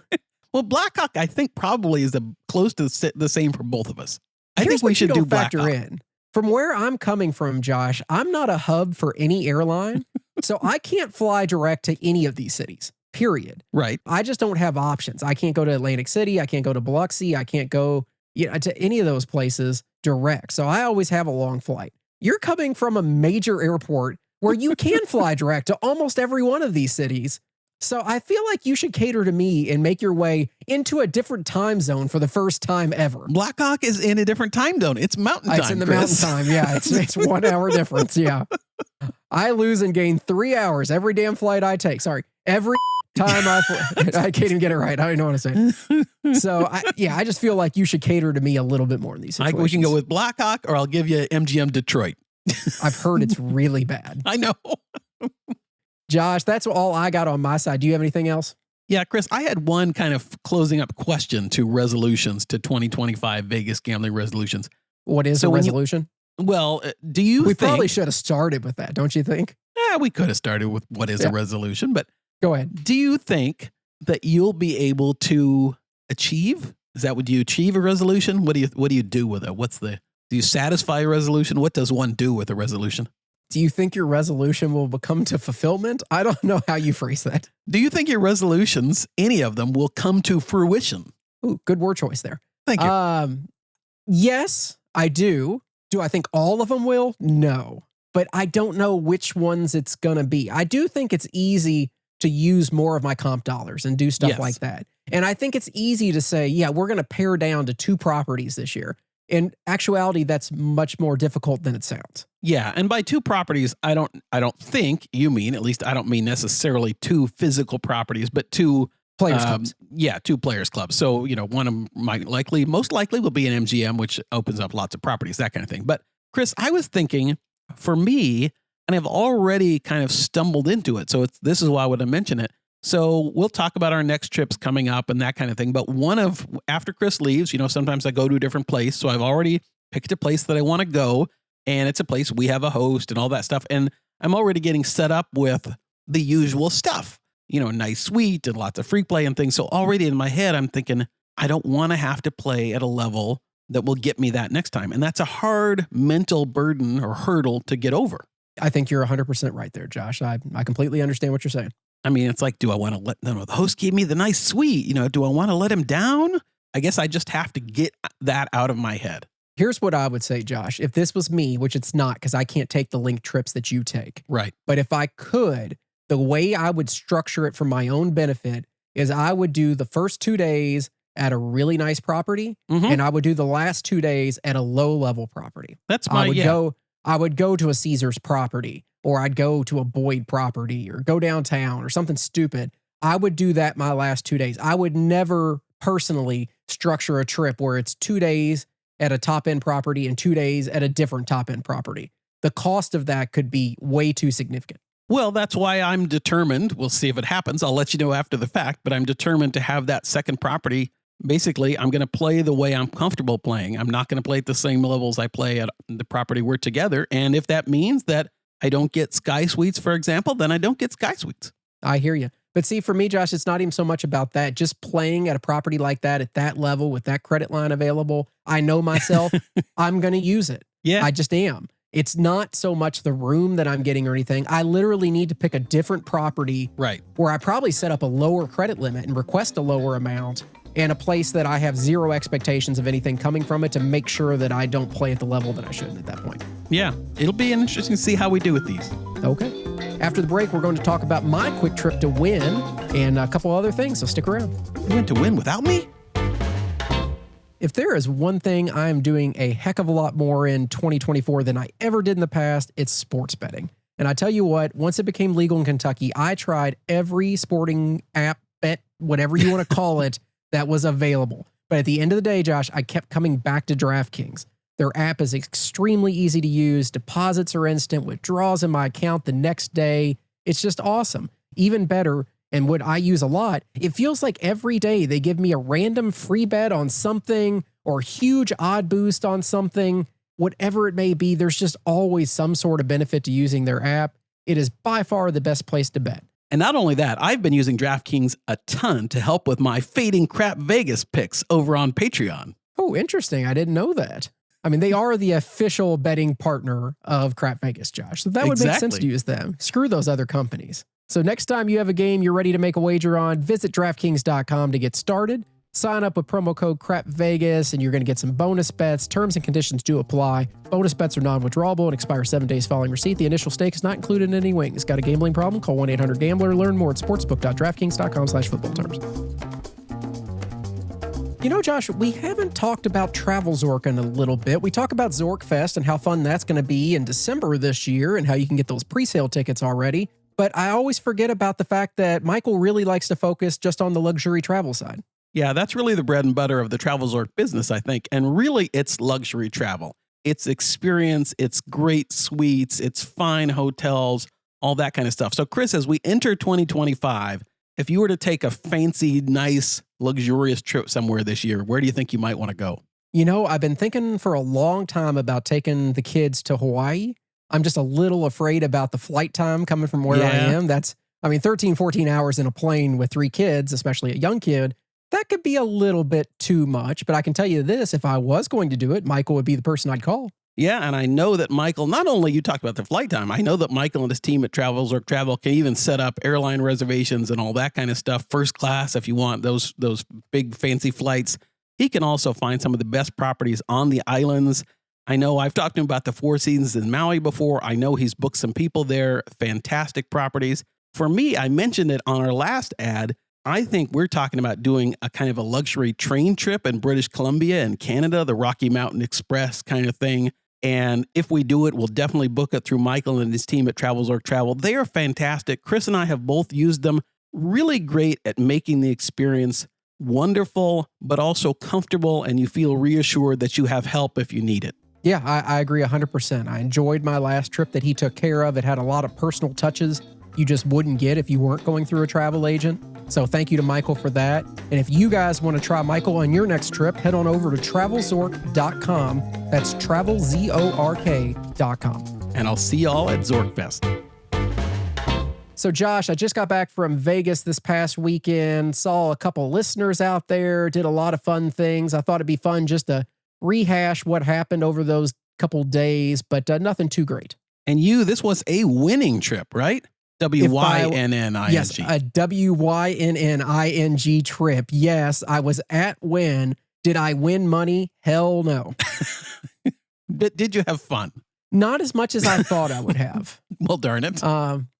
Well, Blackhawk, I think probably is close to the same for both of us. I think we should do Blackhawk. In. From where I'm coming from, Josh, I'm not a hub for any airline, so I can't fly direct to any of these cities, period. Right. I just don't have options. I can't go to Atlantic City. I can't go to Biloxi. I can't go to any of those places direct. So I always have a long flight. You're coming from a major airport where you can fly direct to almost every one of these cities. So I feel like you should cater to me and make your way into a different time zone for the first time ever. Blackhawk is in a different time zone. It's mountain time. It's in the Chris. mountain time. Yeah, it's 1 hour difference. Yeah. I lose and gain 3 hours every damn flight I take. Sorry. Every time I can't even get it right. I don't know what to say. So I just feel like you should cater to me a little bit more in these situations. We can go with Blackhawk, or I'll give you MGM Detroit. I've heard it's really bad. I know. Josh, that's all I got on my side. Do you have anything else? Yeah, Chris, I had one kind of closing up question to resolutions, to 2025 Vegas gambling resolutions. What is a resolution? Do you think... We probably should have started with that, don't you think? Yeah, we could have started with what is a resolution, but... Go ahead. Do you think that you'll be able to achieve? Would you achieve a resolution? What do you do with it? Do you satisfy a resolution? What does one do with a resolution? Do you think your resolution will become to fulfillment? I don't know how you phrase that. Do you think your resolutions, any of them, will come to fruition? Ooh, good word choice there. Thank you. Yes, I do. Do I think all of them will? No. But I don't know which ones it's going to be. I do think it's easy to use more of my comp dollars and do stuff like that. And I think it's easy to say, yeah, we're going to pare down to 2 properties this year. In actuality, that's much more difficult than it sounds. Yeah, and by 2 properties, I don't think you mean, at least I don't mean necessarily 2 physical properties, but 2 players clubs. Yeah, 2 players clubs. So, one of them most likely will be an MGM, which opens up lots of properties, that kind of thing. But Chris, I was thinking, for me, and I've already kind of stumbled into it. So this is why I would have mentioned it. So we'll talk about our next trips coming up and that kind of thing. But after Chris leaves, sometimes I go to a different place. So I've already picked a place that I want to go, and it's a place we have a host and all that stuff. And I'm already getting set up with the usual stuff, nice suite and lots of free play and things. So already in my head, I'm thinking, I don't want to have to play at a level that will get me that next time. And that's a hard mental burden or hurdle to get over. I think you're 100% right there, Josh. I completely understand what you're saying. I mean, it's like, do I want to the host gave me the nice suite, do I want to let him down? I guess I just have to get that out of my head. Here's what I would say, Josh. If this was me, which it's not because I can't take the link trips that you take. Right. But if I could, the way I would structure it for my own benefit is I would do the first 2 days at a really nice property, and I would do the last 2 days at a low-level property. That's my, I would go to a Caesars property, or I'd go to a Boyd property, or go downtown, or something stupid. I would do that my last 2 days. I would never personally structure a trip where it's 2 days at a top-end property and 2 days at a different top-end property. The cost of that could be way too significant. Well, that's why I'm determined. We'll see if it happens. I'll let you know after the fact, but I'm determined to have that second property. Basically, I'm going to play the way I'm comfortable playing. I'm not going to play at the same levels I play at the property we're together. And if that means that I don't get Sky Suites, for example, then I don't get Sky Suites. I hear you. But see, for me, Josh, it's not even so much about that. Just playing at a property like that at that level with that credit line available, I know myself, I'm going to use it. Yeah. I just am. It's not so much the room that I'm getting or anything. I literally need to pick a different property, right, where I probably set up a lower credit limit and request a lower amount, and a place that I have zero expectations of anything coming from it to make sure that I don't play at the level that I shouldn't at that point. Yeah, it'll be interesting to see how we do with these. Okay. After the break, we're going to talk about my quick trip to Wynn and a couple other things, so stick around. You went to Wynn without me? If there is one thing I'm doing a heck of a lot more in 2024 than I ever did in the past, it's sports betting. And I tell you what, once it became legal in Kentucky, I tried every sporting app, bet, whatever you want to call it, that was available. But at the end of the day, Josh, I kept coming back to DraftKings. Their app is extremely easy to use. Deposits are instant. Withdrawals in my account the next day. It's just awesome. Even better, and what I use a lot, it feels like every day they give me a random free bet on something or huge odd boost on something. Whatever it may be, there's just always some sort of benefit to using their app. It is by far the best place to bet. And not only that, I've been using DraftKings a ton to help with my fading crap Vegas picks over on Patreon. Oh, interesting. I didn't know that. I mean, they are the official betting partner of Crap Vegas, Josh. So that would make sense to use them. Screw those other companies. So next time you have a game you're ready to make a wager on, visit DraftKings.com to get started. Sign up with promo code CRAPVEGAS and you're going to get some bonus bets. Terms and conditions do apply. Bonus bets are non-withdrawable and expire 7 days following receipt. The initial stake is not included in any wings. Got a gambling problem? Call 1-800-GAMBLER. Learn more at sportsbook.draftkings.com/football terms. You know, Josh, we haven't talked about Travel Zork in a little bit. We talk about Zork Fest and how fun that's going to be in December this year and how you can get those pre-sale tickets already. But I always forget about the fact that Michael really likes to focus just on the luxury travel side. Yeah, that's really the bread and butter of the Travel Zork business, I think. And really, it's luxury travel. It's experience, it's great suites, it's fine hotels, all that kind of stuff. So, Chris, as we enter 2025, if you were to take a fancy, nice, luxurious trip somewhere this year, where do you think you might want to go? You know, I've been thinking for a long time about taking the kids to Hawaii. I'm just a little afraid about the flight time coming from where I am. 13, 14 hours in a plane with 3 kids, especially a young kid. That could be a little bit too much, but I can tell you this, if I was going to do it, Michael would be the person I'd call. Yeah, and I know that Michael, not only you talked about the flight time, I know that Michael and his team at Travel Zork Travel can even set up airline reservations and all that kind of stuff, first class if you want those big fancy flights. He can also find some of the best properties on the islands. I know I've talked to him about the Four Seasons in Maui before. I know he's booked some people there, fantastic properties. For me, I mentioned it on our last ad, I think we're talking about doing a kind of a luxury train trip in British Columbia and Canada, the Rocky Mountain Express kind of thing. And if we do it, we'll definitely book it through Michael and his team at Travel Zork Travel. They are fantastic. Chris and I have both used them. Really great at making the experience wonderful, but also comfortable, and you feel reassured that you have help if you need it. Yeah, I agree 100%. I enjoyed my last trip that he took care of. It had a lot of personal touches you just wouldn't get if you weren't going through a travel agent. So thank you to Michael for that. And if you guys want to try Michael on your next trip, head on over to travelzork.com. That's travelzork.com. And I'll see y'all at Zorkfest. So Josh, I just got back from Vegas this past weekend, saw a couple listeners out there, did a lot of fun things. I thought it'd be fun just to rehash what happened over those couple days, but nothing too great. And this was a winning trip, right? W-Y-N-N-I-N-G. Yes, a W-Y-N-N-I-N-G trip. Yes, I was at Wynn. Did I win money? Hell no. Did you have fun? Not as much as I thought I would have. Well, darn it.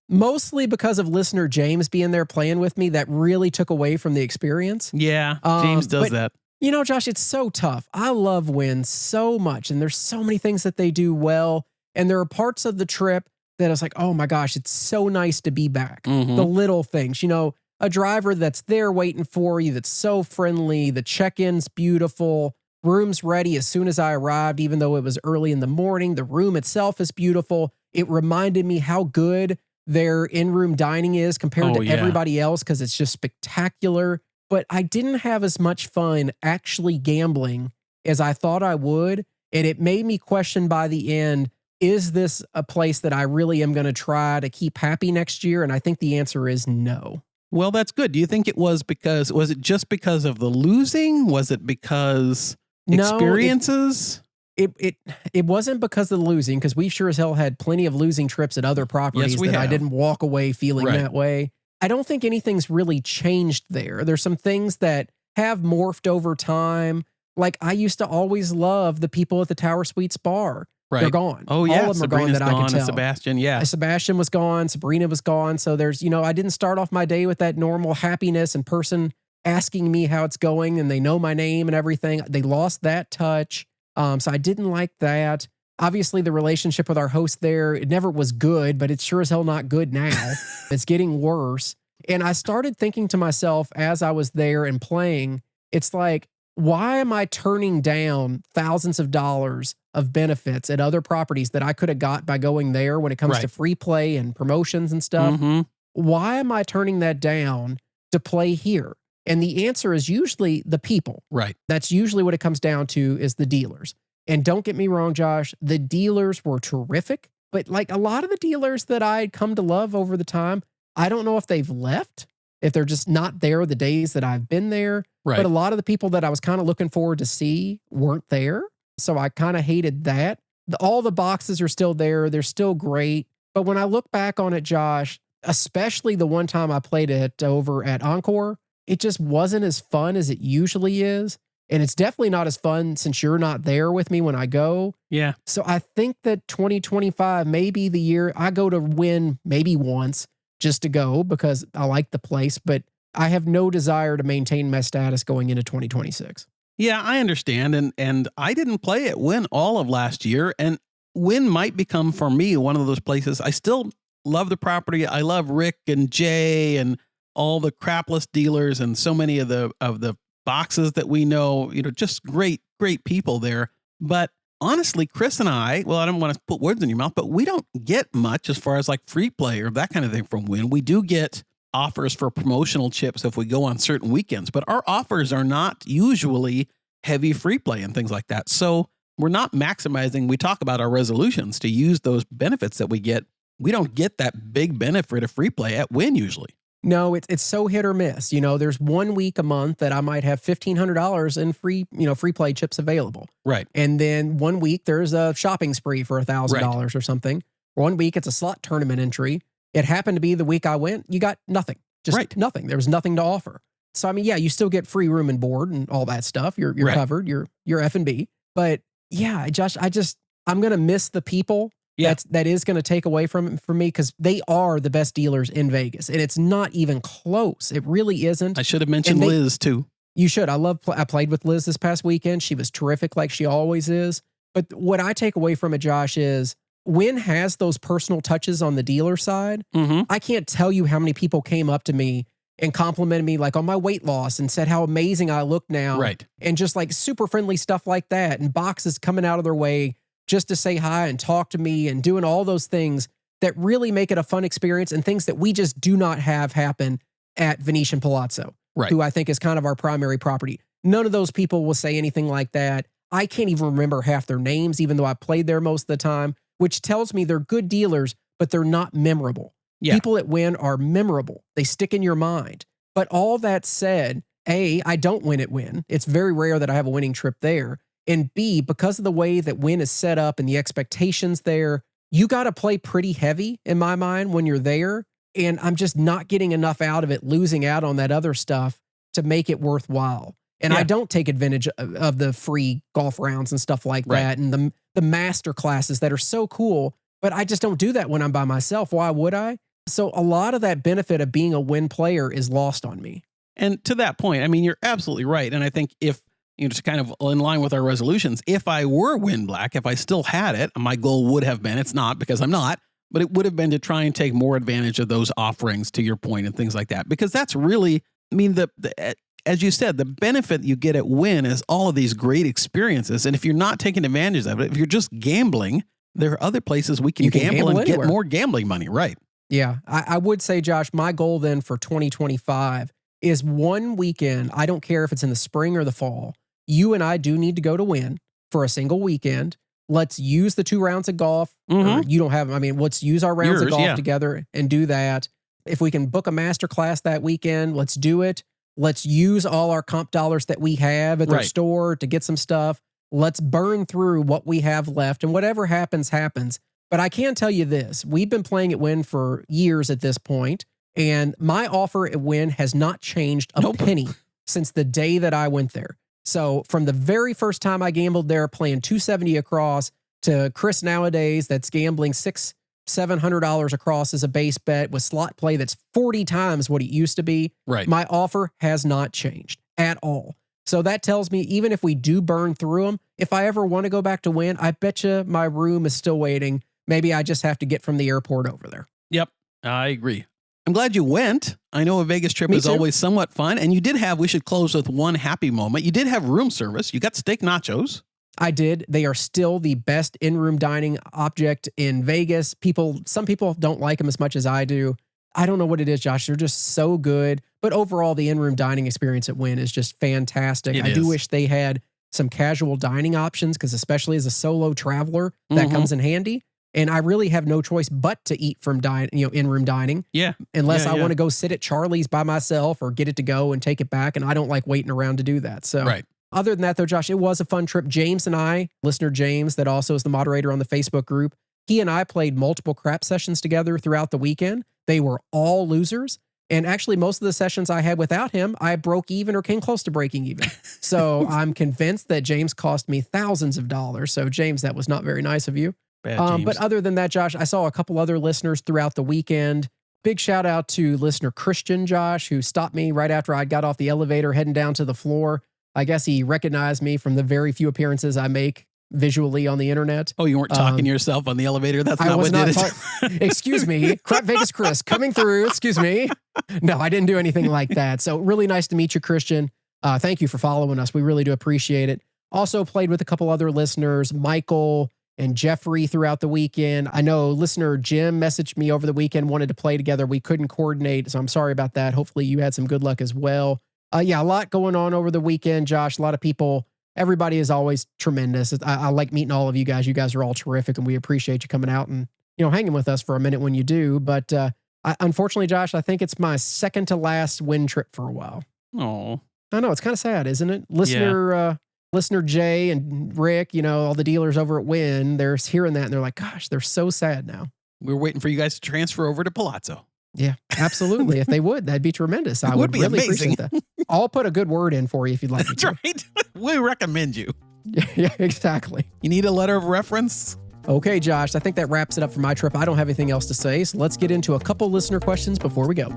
Mostly because of listener James being there playing with me. That really took away from the experience. Yeah, James does that. You know, Josh, it's so tough. I love Wynn so much, and there's so many things that they do well. And there are parts of the trip that I was like, oh my gosh, it's so nice to be back. Mm-hmm. The little things, you know, a driver that's there waiting for you, that's so friendly, the check-in's beautiful, room's ready as soon as I arrived, even though it was early in the morning. The room itself is beautiful. It reminded me how good their in-room dining is compared to everybody else because it's just spectacular. But I didn't have as much fun actually gambling as I thought I would. And it made me question by the end, is this a place that I really am going to try to keep happy next year? And I think the answer is no. Well, that's good. Do you think it was it just because of the losing? Was it because experiences? It wasn't because of the losing, because we sure as hell had plenty of losing trips at other properties I didn't walk away feeling that way. I don't think anything's really changed there. There's some things that have morphed over time. Like I used to always love the people at the Tower Suites bar. Right. They're gone. Oh, yeah. All of them Sabrina's are gone that I can tell. Sebastian, yeah. Sebastian was gone. Sabrina was gone. So there's, you know, I didn't start off my day with that normal happiness and person asking me how it's going and they know my name and everything. They lost that touch. So I didn't like that. Obviously, the relationship with our host there, it never was good, but it's sure as hell not good now. It's getting worse. And I started thinking to myself as I was there and playing, it's like, why am I turning down thousands of dollars of benefits at other properties that I could have got by going there when it comes to free play and promotions and stuff? Mm-hmm. Why am I turning that down to play here? And the answer is usually the people. Right. That's usually what it comes down to is the dealers. And don't get me wrong, Josh, the dealers were terrific. But like a lot of the dealers that I'd come to love over the time, I don't know if they've left, if they're just not there the days that I've been there. Right. But a lot of the people that I was kind of looking forward to see weren't there. So I kind of hated that. All the boxes are still there. They're still great. But when I look back on it, Josh, especially the one time I played it over at Encore, it just wasn't as fun as it usually is. And it's definitely not as fun since you're not there with me when I go. Yeah. So I think that 2025 may be the year I go to Wynn maybe once just to go because I like the place, but I have no desire to maintain my status going into 2026. Yeah, I understand. And I didn't play at Wynn all of last year. And Wynn might become for me one of those places. I still love the property. I love Rick and Jay and all the crapless dealers and so many of the boxes that we know, just great people there. But honestly, Chris and I don't want to put words in your mouth, but we don't get much as far as like free play or that kind of thing from Wynn. We do get offers for promotional chips if we go on certain weekends, but our offers are not usually heavy free play and things like that. So we're not maximizing. We talk about our resolutions to use those benefits that we get. We don't get that big benefit of free play at Wynn usually. No, it's so hit or miss. There's 1 week a month that I might have $1,500 in free play chips available. Right. And then 1 week there's a shopping spree for $1,000 or something. 1 week it's a slot tournament entry. It happened to be the week I went, you got nothing. Just nothing. There was nothing to offer. So, you still get free room and board and all that stuff. You're covered. You're F&B. But yeah, Josh, I'm going to miss the people. Yeah. That is going to take away from me because they are the best dealers in Vegas. And it's not even close. It really isn't. I should have mentioned Liz too. You should. I played with Liz this past weekend. She was terrific like she always is. But what I take away from it, Josh, is Wynn has those personal touches on the dealer side. Mm-hmm. I can't tell you how many people came up to me and complimented me like on my weight loss and said how amazing I look now. Right. And just like super friendly stuff like that and boxes coming out of their way just to say hi and talk to me and doing all those things that really make it a fun experience and things that we just do not have happen at Venetian Palazzo, Right. who I think is kind of our primary property. None of those people will say anything like that. I can't even remember half their names, even though I played there most of the time, which tells me they're good dealers, but they're not memorable. Yeah. People that win are memorable. They stick in your mind. But all that said, A, I don't win at Wynn. It's very rare that I have a winning trip there. And B, because of the way that Wynn is set up and the expectations there, you got to play pretty heavy in my mind when you're there. And I'm just not getting enough out of it, losing out on that other stuff to make it worthwhile. And Yeah. I don't take advantage of the free golf rounds and stuff like Right. that and the master classes that are so cool. But I just don't do that when I'm by myself. Why would I? So a lot of that benefit of being a Wynn player is lost on me. And to that point, I mean, you're absolutely right. And I think if, just kind of in line with our resolutions, if I were Wynn Black, if I still had it, my goal would have been, it's not because I'm not, but it would have been to try and take more advantage of those offerings, to your point, and things like that. Because that's really, I mean, as you said, the benefit you get at Wynn is all of these great experiences. And if you're not taking advantage of it, if you're just gambling, there are other places we can, You can gamble and anywhere. get more gambling money. Right. Yeah, I would say, Josh, my goal then for 2025 is one weekend. I don't care if it's in the spring or the fall. You and I do need to go to Wynn for a single weekend. Let's use the 2 rounds of golf. Or you don't have, I mean, let's use our rounds of Yours, golf yeah. together and do that. If we can book a master class that weekend, let's do it. Let's use all our comp dollars that we have at the Right. store to get some stuff. Let's burn through what we have left, and whatever happens, happens. But I can tell you this, we've been playing at Wynn for years at this point, and my offer at Wynn has not changed a Nope. penny since the day that I went there. So from the very first time I gambled there, playing 270 across, to Chris nowadays that's gambling $600-700 across as a base bet with slot play that's 40 times what it used to be. Right. My offer has not changed at all. So that tells me even if we do burn through them, if I ever want to go back to Wynn, I bet you my room is still waiting. Maybe I just have to get from the airport over there. Yep, I agree. I'm glad you went. I know a Vegas trip Me is too. always somewhat fun. And you did have, we should close with one happy moment. You did have room service. You got steak nachos. I did. They are still the best in-room dining object in Vegas. Some people don't like them as much as I do. I don't know what it is, Josh. They're just so good. But overall, the in-room dining experience at Wynn is just fantastic. It I do is. wish they had some casual dining options because especially as a solo traveler, that Mhm. comes in handy. And I really have no choice but to eat from in-room dining. Yeah. Unless Yeah, I yeah. want to go sit at Charlie's by myself or get it to go and take it back. And I don't like waiting around to do that. So Right. other than that, though, Josh, it was a fun trip. James and I, listener James, that also is the moderator on the Facebook group, he and I played multiple crap sessions together throughout the weekend. They were all losers. And actually, most of the sessions I had without him, I broke even or came close to breaking even. So I'm convinced that James cost me thousands of dollars. So, James, that was not very nice of you. Bad James. But other than that, Josh, I saw a couple other listeners throughout the weekend. Big shout out to listener Christian, Josh, who stopped me right after I got off the elevator heading down to the floor. I guess he recognized me from the very few appearances I make visually on the internet. Oh, you weren't talking to yourself on the elevator? That's I not was what did not it. excuse me, Crap Vegas Chris coming through. Excuse me. No, I didn't do anything like that. So really nice to meet you, Christian. Thank you for following us. We really do appreciate it. Also played with a couple other listeners, Michael and Jeffrey throughout the weekend. I know listener Jim messaged me over the weekend, wanted to play together. We couldn't coordinate, so I'm sorry about that. Hopefully you had some good luck as well. Yeah, a lot going on over the weekend, Josh. A lot of people. Everybody is always tremendous. I like meeting all of you guys. You guys are all terrific, and we appreciate you coming out and hanging with us for a minute when you do. But unfortunately, Josh, I think it's my second to last Wynn trip for a while. Oh, I know it's kind of sad, isn't it? Listener Jay and Rick, all the dealers over at Wynn, they're hearing that and they're like, "Gosh, they're so sad now." we're waiting for you guys to transfer over to Palazzo. Yeah, absolutely. If they would, that'd be tremendous. I It would would be really amazing. appreciate that. I'll put a good word in for you if you'd like me That's to. right. We recommend you. Yeah, exactly. You need a letter of reference? Okay, Josh, I think that wraps it up for my trip. I don't have anything else to say, so let's get into a couple listener questions before we go.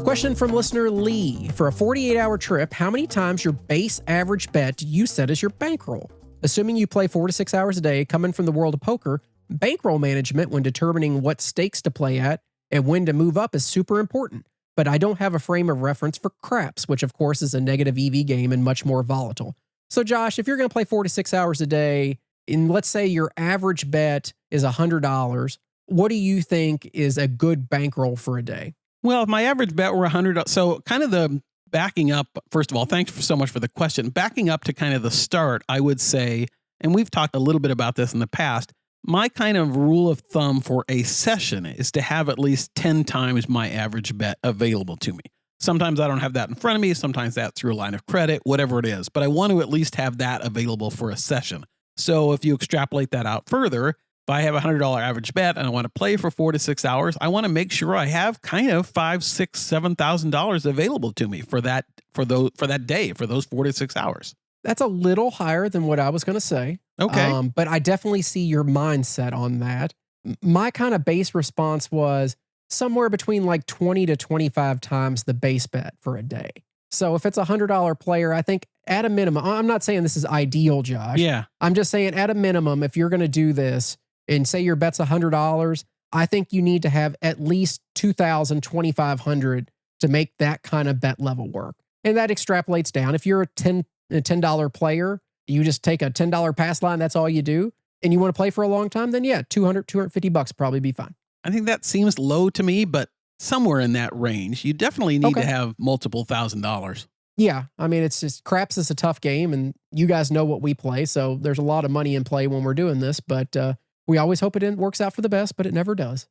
Question from listener Lee. For a 48-hour trip, how many times your base average bet do you set as your bankroll? Assuming you play 4 to 6 hours a day, coming from the world of poker, bankroll management when determining what stakes to play at and when to move up is super important. But I don't have a frame of reference for craps, which of course is a negative EV game and much more volatile. So Josh, if you're going to play 4 to 6 hours a day, and let's say your average bet is $100, what do you think is a good bankroll for a day? Well, if my average bet were $100, so kind of the backing up, first of all, thanks so much for the question. Backing up to kind of the start, I would say, and we've talked a little bit about this in the past, my kind of rule of thumb for a session is to have at least 10 times my average bet available to me. Sometimes I don't have that in front of me. Sometimes that's through a line of credit, whatever it is. But I want to at least have that available for a session. So if you extrapolate that out further, if I have a $100 average bet and I want to play for 4 to 6 hours, I want to make sure I have kind of $5,000, $6,000, $7,000 available to me for that day, for those 4 to 6 hours. That's a little higher than what I was going to say. Okay. But I definitely see your mindset on that. My kind of base response was somewhere between like 20 to 25 times the base bet for a day. So if it's a $100 player, I think at a minimum, I'm not saying this is ideal, Josh. Yeah. I'm just saying at a minimum, if you're going to do this and say your bet's $100, I think you need to have at least $2,000, $2,500 to make that kind of bet level work. And that extrapolates down. If you're a $10 player, you just take a $10 pass line, that's all you do, and you want to play for a long time, then yeah, $200, $250 probably be fine. I think that seems low to me, but somewhere in that range. You definitely need to have multiple $1,000s. Yeah, I mean, it's just craps is a tough game, and you guys know what we play, so there's a lot of money in play when we're doing this, but we always hope it works out for the best, but it never does.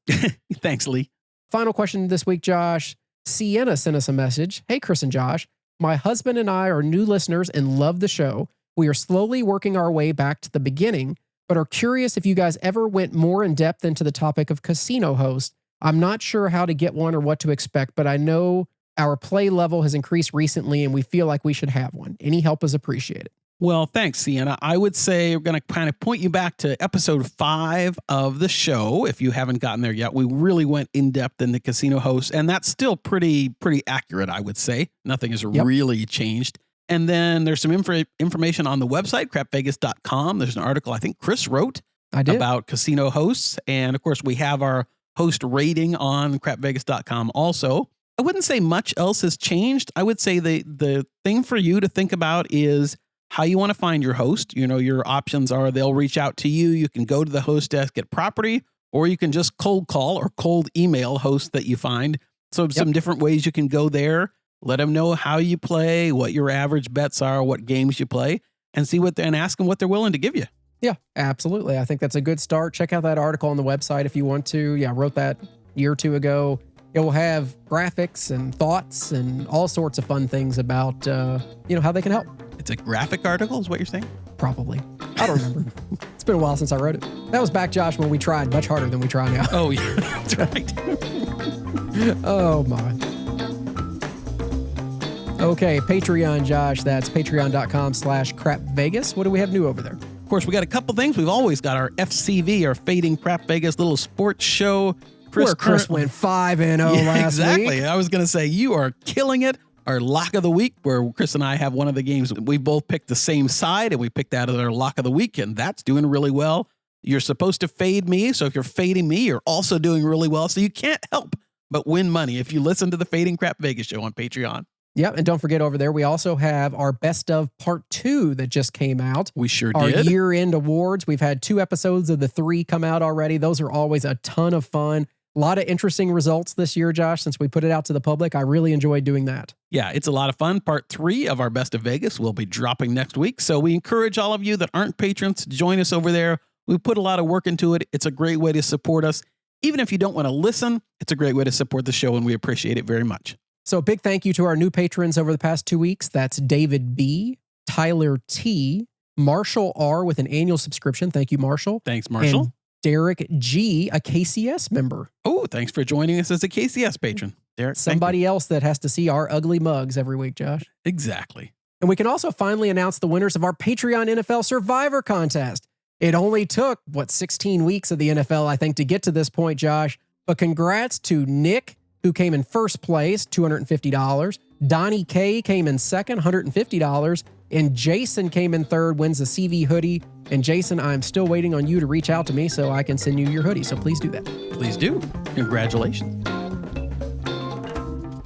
Thanks, Lee. Final question this week, Josh. Sienna sent us a message. Hey, Chris and Josh. My husband and I are new listeners and love the show. We are slowly working our way back to the beginning, but are curious if you guys ever went more in depth into the topic of casino hosts. I'm not sure how to get one or what to expect, but I know our play level has increased recently and we feel like we should have one. Any help is appreciated. Well, thanks, Sienna. I would say we're going to kind of point you back to episode 5 of the show. If you haven't gotten there yet, we really went in depth into casino hosts, and that's still pretty accurate, I would say. Nothing has really changed. And then there's some information on the website, crapvegas.com. There's an article I think Chris wrote about casino hosts. And of course, we have our host rating on crapvegas.com also. I wouldn't say much else has changed. I would say the thing for you to think about is how you want to find your host. You know, your options are they'll reach out to you. You can go to the host desk at property, or you can just cold call or cold email hosts that you find. So some different ways you can go there. Let them know how you play, what your average bets are, what games you play, and ask them what they're willing to give you. Yeah, absolutely. I think that's a good start. Check out that article on the website if you want to. Yeah, I wrote that a year or two ago. It will have graphics and thoughts and all sorts of fun things about, how they can help. It's a graphic article is what you're saying? Probably. I don't remember. It's been a while since I wrote it. That was back, Josh, when we tried much harder than we try now. Oh, yeah, that's right. Oh, my. Okay, Patreon, Josh. That's patreon.com/crapvegas. What do we have new over there? Of course, we got a couple things. We've always got our FCV, our Fading Crap Vegas little sports show. Chris went 5-0 last week. Exactly. I was going to say, you are killing it. Our lock of the week, where Chris and I have one of the games. We both picked the same side, and we picked that as our lock of the week, and that's doing really well. You're supposed to fade me, so if you're fading me, you're also doing really well. So you can't help but win money if you listen to the Fading Crap Vegas show on Patreon. Yep, and don't forget over there, we also have our Best of Part 2 that just came out. We sure our did. Our year-end awards. We've had 2 episodes of the 3 come out already. Those are always a ton of fun. A lot of interesting results this year, Josh, since we put it out to the public. I really enjoyed doing that. Yeah, it's a lot of fun. Part 3 of our Best of Vegas will be dropping next week. So we encourage all of you that aren't patrons to join us over there. We put a lot of work into it. It's a great way to support us. Even if you don't want to listen, it's a great way to support the show, and we appreciate it very much. So a big thank you to our new patrons over the past 2 weeks. That's David B., Tyler T., Marshall R. with an annual subscription. Thank you, Marshall. Thanks, Marshall. And Derek G., a KCS member. Oh, thanks for joining us as a KCS patron. Derek, somebody else that has to see our ugly mugs every week, Josh. Exactly. And we can also finally announce the winners of our Patreon NFL Survivor contest. It only took, 16 weeks of the NFL, I think, to get to this point, Josh. But congrats to Nick, who came in first place, $250. Donnie K came in second, $150. And Jason came in third, wins a CV hoodie. And Jason, I'm still waiting on you to reach out to me so I can send you your hoodie. So please do that. Please do. Congratulations.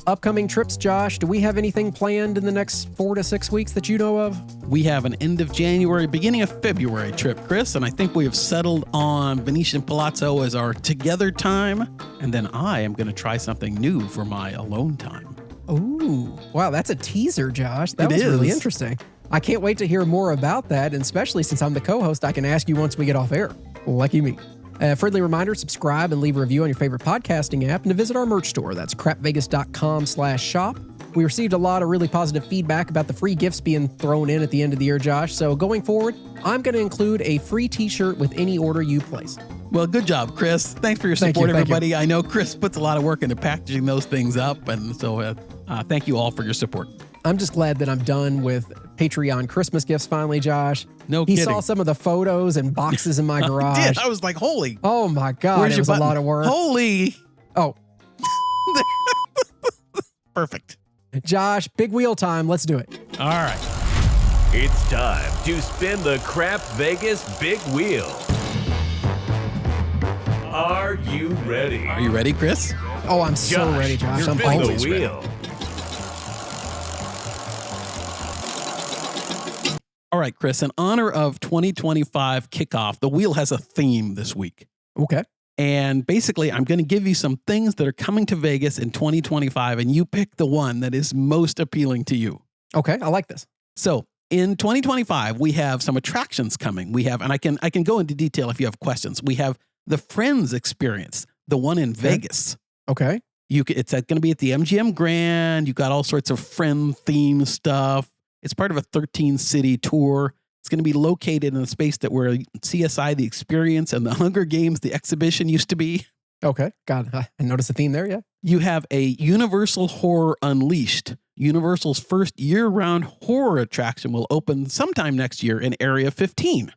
Upcoming trips, Josh, do we have anything planned in the next 4 to 6 weeks that you know of? We have an end of January, beginning of February trip, Chris, and I think we have settled on Venetian Palazzo as our together time. And then I am going to try something new for my alone time. Ooh, wow, that's a teaser, Josh. That was really interesting. I can't wait to hear more about that, and especially since I'm the co-host, I can ask you once we get off air. Lucky me. A friendly reminder, subscribe and leave a review on your favorite podcasting app and to visit our merch store. That's crapvegas.com/shop. We received a lot of really positive feedback about the free gifts being thrown in at the end of the year, Josh. So going forward, I'm going to include a free t-shirt with any order you place. Well, good job, Chris. Thanks for your support, everybody. I know Chris puts a lot of work into packaging those things up, and so thank you all for your support. I'm just glad that I'm done with Patreon Christmas gifts finally, Josh. No kidding. He saw some of the photos and boxes in my garage. I was like, holy. Oh my God, it was a lot of work. Holy. Oh. Perfect. Josh, big wheel time. Let's do it. All right. It's time to spin the Crap Vegas big wheel. Are you ready? Are you ready, Chris? Oh, I'm so ready, Josh. I'm spin always the ready. wheel. All right, Chris, in honor of 2025 kickoff, the wheel has a theme this week. Okay. And basically, I'm going to give you some things that are coming to Vegas in 2025, and you pick the one that is most appealing to you. Okay, I like this. So in 2025, we have some attractions coming. We have, and I can go into detail if you have questions. We have the Friends Experience, the one in Vegas. Okay. It's going to be at the MGM Grand. You got all sorts of friend theme stuff. It's part of a 13-city tour. It's going to be located in a space that where CSI The Experience and the Hunger Games, the exhibition, used to be. Okay. God, I noticed a theme there, yeah. You have a Universal Horror Unleashed. Universal's first year-round horror attraction will open sometime next year in Area 15.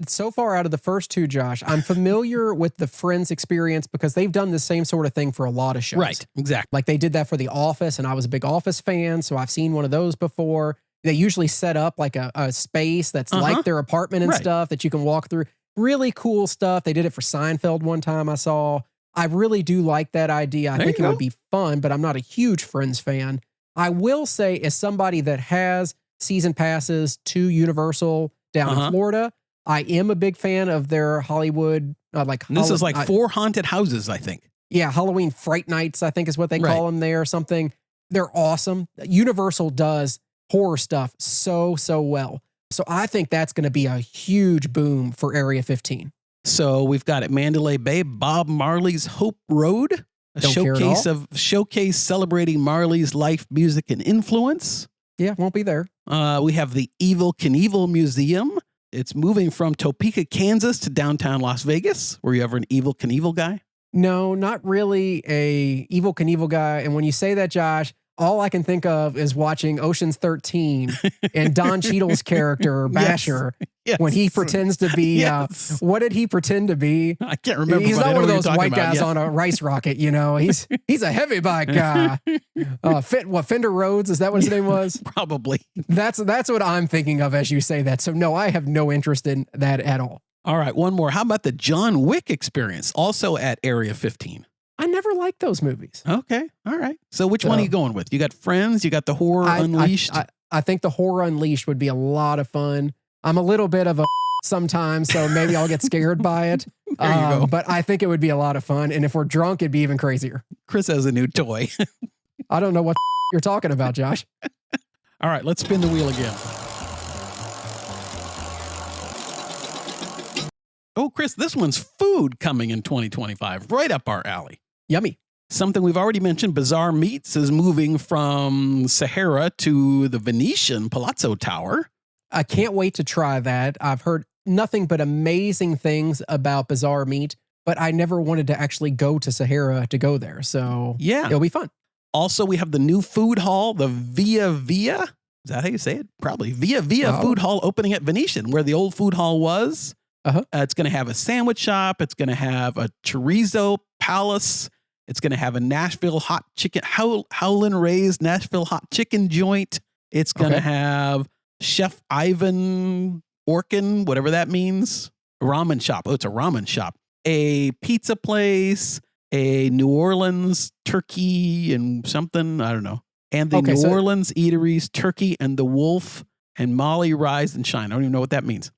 So far out of the first two, Josh, I'm familiar with the Friends Experience because they've done the same sort of thing for a lot of shows. Right, exactly. Like they did that for The Office, and I was a big Office fan, so I've seen one of those before. They usually set up like a space that's like their apartment and stuff that you can walk through. Really cool stuff. They did it for Seinfeld one time I saw. I really do like that idea. I think it would be fun, but I'm not a huge Friends fan. I will say, as somebody that has season passes to Universal down in Florida, I am a big fan of their Hollywood, this is like 4 haunted houses, I think. Yeah, Halloween Fright Nights, I think is what they call them there or something. They're awesome. Universal does horror stuff so well. So I think that's going to be a huge boom for Area 15. So we've got at Mandalay Bay, Bob Marley's Hope Road, a showcase celebrating Marley's life, music, and influence. Yeah, won't be there. We have the Evel Knievel Museum. It's moving from Topeka, Kansas to downtown Las Vegas. Were you ever an Evel Knievel guy? No, not really a Evel Knievel guy. And when you say that, Josh, all I can think of is watching Ocean's 13 and Don Cheadle's character, Basher, when he pretends to be, what did he pretend to be? I can't remember. He's not one of those white guys on a rice rocket, you know. He's a heavy bike guy. Fender Rhodes, is that what his name was? Probably. That's what I'm thinking of as you say that. So no, I have no interest in that at all. All right, one more. How about the John Wick Experience, also at Area 15? I never liked those movies. Okay. All right. So which one are you going with? You got Friends, you got the Horror Unleashed. I think the Horror Unleashed would be a lot of fun. I'm a little bit of a sometimes, so maybe I'll get scared by it. There you go. But I think it would be a lot of fun. And if we're drunk, it'd be even crazier. Chris has a new toy. I don't know what you're talking about, Josh. All right, let's spin the wheel again. Oh, Chris, this one's food coming in 2025, right up our alley. Yummy. Something we've already mentioned, Bazaar Meats is moving from Sahara to the Venetian Palazzo Tower. I can't wait to try that. I've heard nothing but amazing things about Bazaar Meat, but I never wanted to actually go to Sahara to go there. So yeah, it'll be fun. Also, we have the new food hall, the Via Via. Is that how you say it? Probably. Via Via Food Hall opening at Venetian, where the old food hall was. It's going to have a sandwich shop. It's going to have a chorizo palace. It's going to have a Nashville hot chicken, Howlin' Ray's Nashville hot chicken joint. It's going to have Chef Ivan Orkin, whatever that means. A ramen shop. Oh, it's a ramen shop. A pizza place. a New Orleans turkey and something. I don't know. And the New Orleans Eateries turkey and the Wolf and Molly Rise and Shine. I don't even know what that means.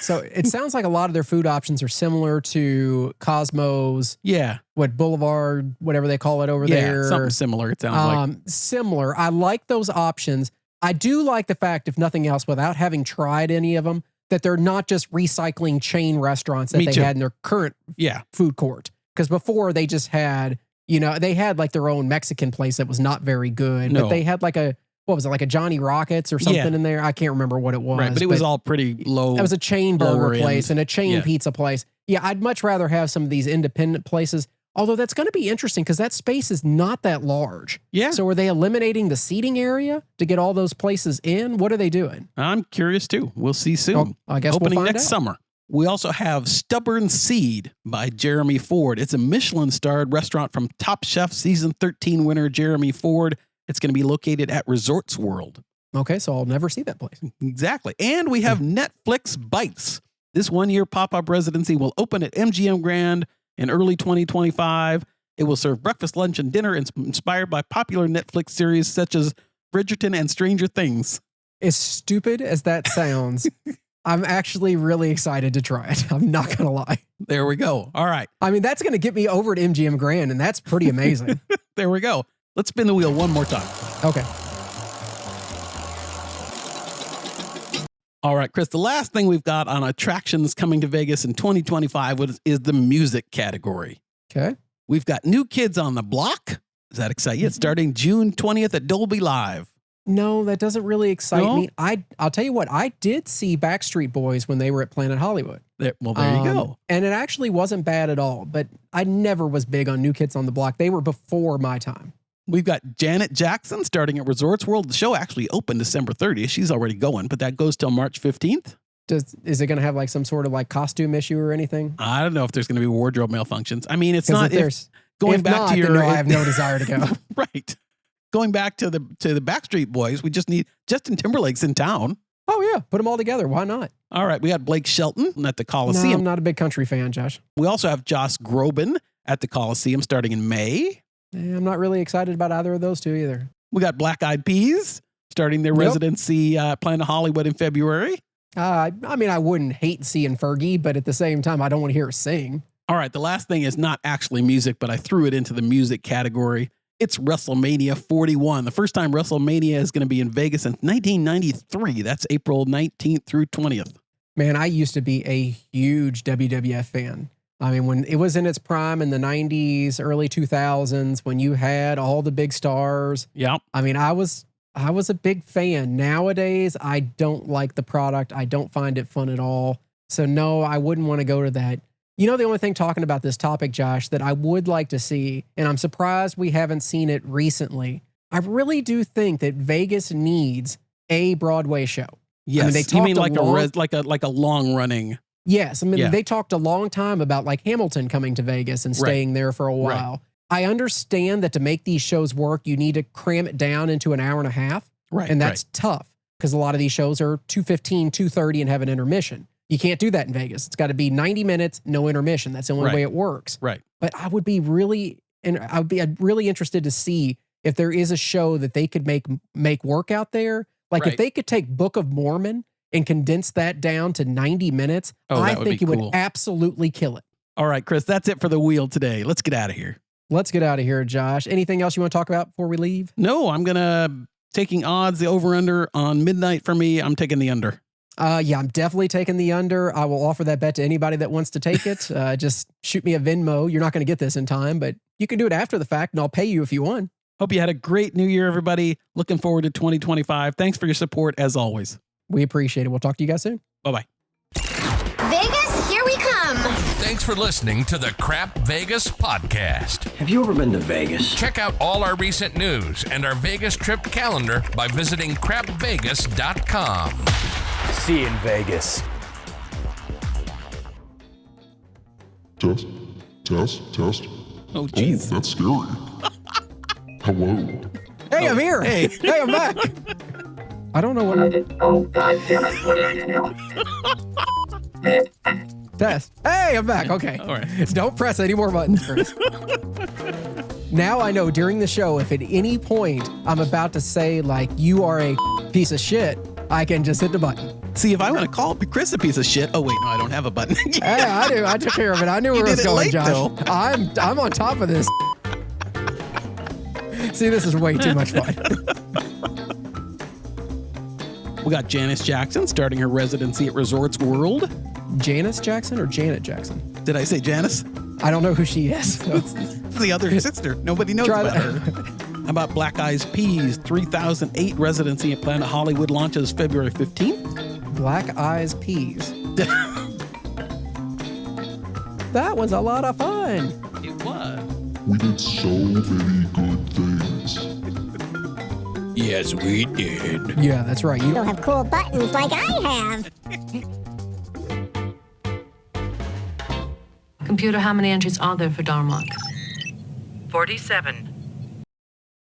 So it sounds like a lot of their food options are similar to Cosmos. Yeah. What Boulevard, whatever they call it over there. Something similar, it sounds like. Similar. I like those options. I do like the fact, if nothing else, without having tried any of them, that they're not just recycling chain restaurants that had in their current food court. Because before they just had, they had like their own Mexican place that was not very good. But they had like what was it, like a Johnny Rockets or something in there? I can't remember what it was. Right, but it was all pretty low. It was a chain burger place end. And a chain pizza place. Yeah, I'd much rather have some of these independent places. Although that's going to be interesting because that space is not that large. Yeah. So are they eliminating the seating area to get all those places in? What are they doing? I'm curious too. We'll see soon. Well, I guess Opening we'll find next out. summer. We also have Stubborn Seed by Jeremy Ford. It's a Michelin-starred restaurant from Top Chef Season 13 winner Jeremy Ford. It's going to be located at Resorts World. Okay, so I'll never see that place. Exactly. And we have Netflix Bites. This one-year pop-up residency will open at MGM Grand in early 2025. It will serve breakfast, lunch, and dinner inspired by popular Netflix series such as Bridgerton and Stranger Things. As stupid as that sounds, I'm actually really excited to try it. I'm not going to lie. There we go. All right. I mean, that's going to get me over at MGM Grand, and that's pretty amazing. There we go. Let's spin the wheel one more time. Okay. All right, Chris, the last thing we've got on attractions coming to Vegas in 2025 is the music category. Okay. We've got New Kids on the Block. Does that excite you? It's starting June 20th at Dolby Live. No, that doesn't really excite me. I'll tell you what, I did see Backstreet Boys when they were at Planet Hollywood. There you go. And it actually wasn't bad at all, but I never was big on New Kids on the Block. They were before my time. We've got Janet Jackson starting at Resorts World. The show actually opened December 30th. She's already going, but that goes till March 15th. Is it going to have like some sort of like costume issue or anything? I don't know if there's going to be wardrobe malfunctions. I mean, it's not. I have no desire to go. Right. Going back to the Backstreet Boys, we just need Justin Timberlake's in town. Oh yeah, put them all together. Why not? All right, we got Blake Shelton at the Coliseum. No, I'm not a big country fan, Josh. We also have Josh Groban at the Coliseum starting in May. I'm not really excited about either of those two either. We got Black Eyed Peas starting their residency Planet Hollywood in February. I mean, I wouldn't hate seeing Fergie, but at the same time, I don't want to hear her sing. All right, the last thing is not actually music, but I threw it into the music category. It's WrestleMania 41. The first time WrestleMania is going to be in Vegas since 1993. That's April 19th through 20th. Man, I used to be a huge WWF fan. I mean, when it was in its prime in the 90s, early 2000s, when you had all the big stars. Yeah. I mean, I was a big fan. Nowadays, I don't like the product. I don't find it fun at all. So no, I wouldn't want to go to that. You know, the only thing talking about this topic, Josh, that I would like to see, and I'm surprised we haven't seen it recently. I really do think that Vegas needs a Broadway show. Yes. I mean, they you mean talked like a long running. Yes. I mean, they talked a long time about like Hamilton coming to Vegas and staying there for a while. Right. I understand that to make these shows work, you need to cram it down into an hour and a half. Right. And that's tough because a lot of these shows are 2:15, 2:30 and have an intermission. You can't do that in Vegas. It's got to be 90 minutes, no intermission. That's the only way it works. Right. But I'd be really interested to see if there is a show that they could make work out there. Like if they could take Book of Mormon and condense that down to 90 minutes, I think it would absolutely kill it. All right, Chris, that's it for the wheel today. Let's get out of here. Let's get out of here, Josh. Anything else you want to talk about before we leave? No, I'm taking odds, the over-under on midnight for me. I'm taking the under. Yeah, I'm definitely taking the under. I will offer that bet to anybody that wants to take it. Just shoot me a Venmo. You're not going to get this in time, but you can do it after the fact, and I'll pay you if you won. Hope you had a great new year, everybody. Looking forward to 2025. Thanks for your support, as always. We appreciate it. We'll talk to you guys soon. Bye-bye. Vegas, here we come. Thanks for listening to the Crap Vegas podcast. Have you ever been to Vegas? Check out all our recent news and our Vegas trip calendar by visiting crapvegas.com. See you in Vegas. Test. Oh, jeez. That's scary. Hello. Hey, I'm here. Hey, I'm back. I don't know what. Oh, God damn it. Test. Hey, I'm back. Okay. All right. Don't press any more buttons, Chris. Now I know during the show, if at any point I'm about to say, like, you are a piece of shit, I can just hit the button. See, if I want to call Chris a piece of shit. Oh, wait, no, I don't have a button. Hey, I do. I took care of it. I knew where it was did it going, late, Josh. though. I'm on top of this. See, this is way too much fun. We got Janice Jackson starting her residency at Resorts World. Janice Jackson or Janet Jackson? Did I say Janice? I don't know who she is. So. It's the other sister. Nobody knows Try about that. her. How about Black Eyes Peas? 3008 residency at Planet Hollywood launches February 15th. Black Eyes Peas. That was a lot of fun. It was. We did so many good things. Yes, we did. Yeah, that's right. You'll have cool buttons like I have. Computer, how many entries are there for Darmok? 47.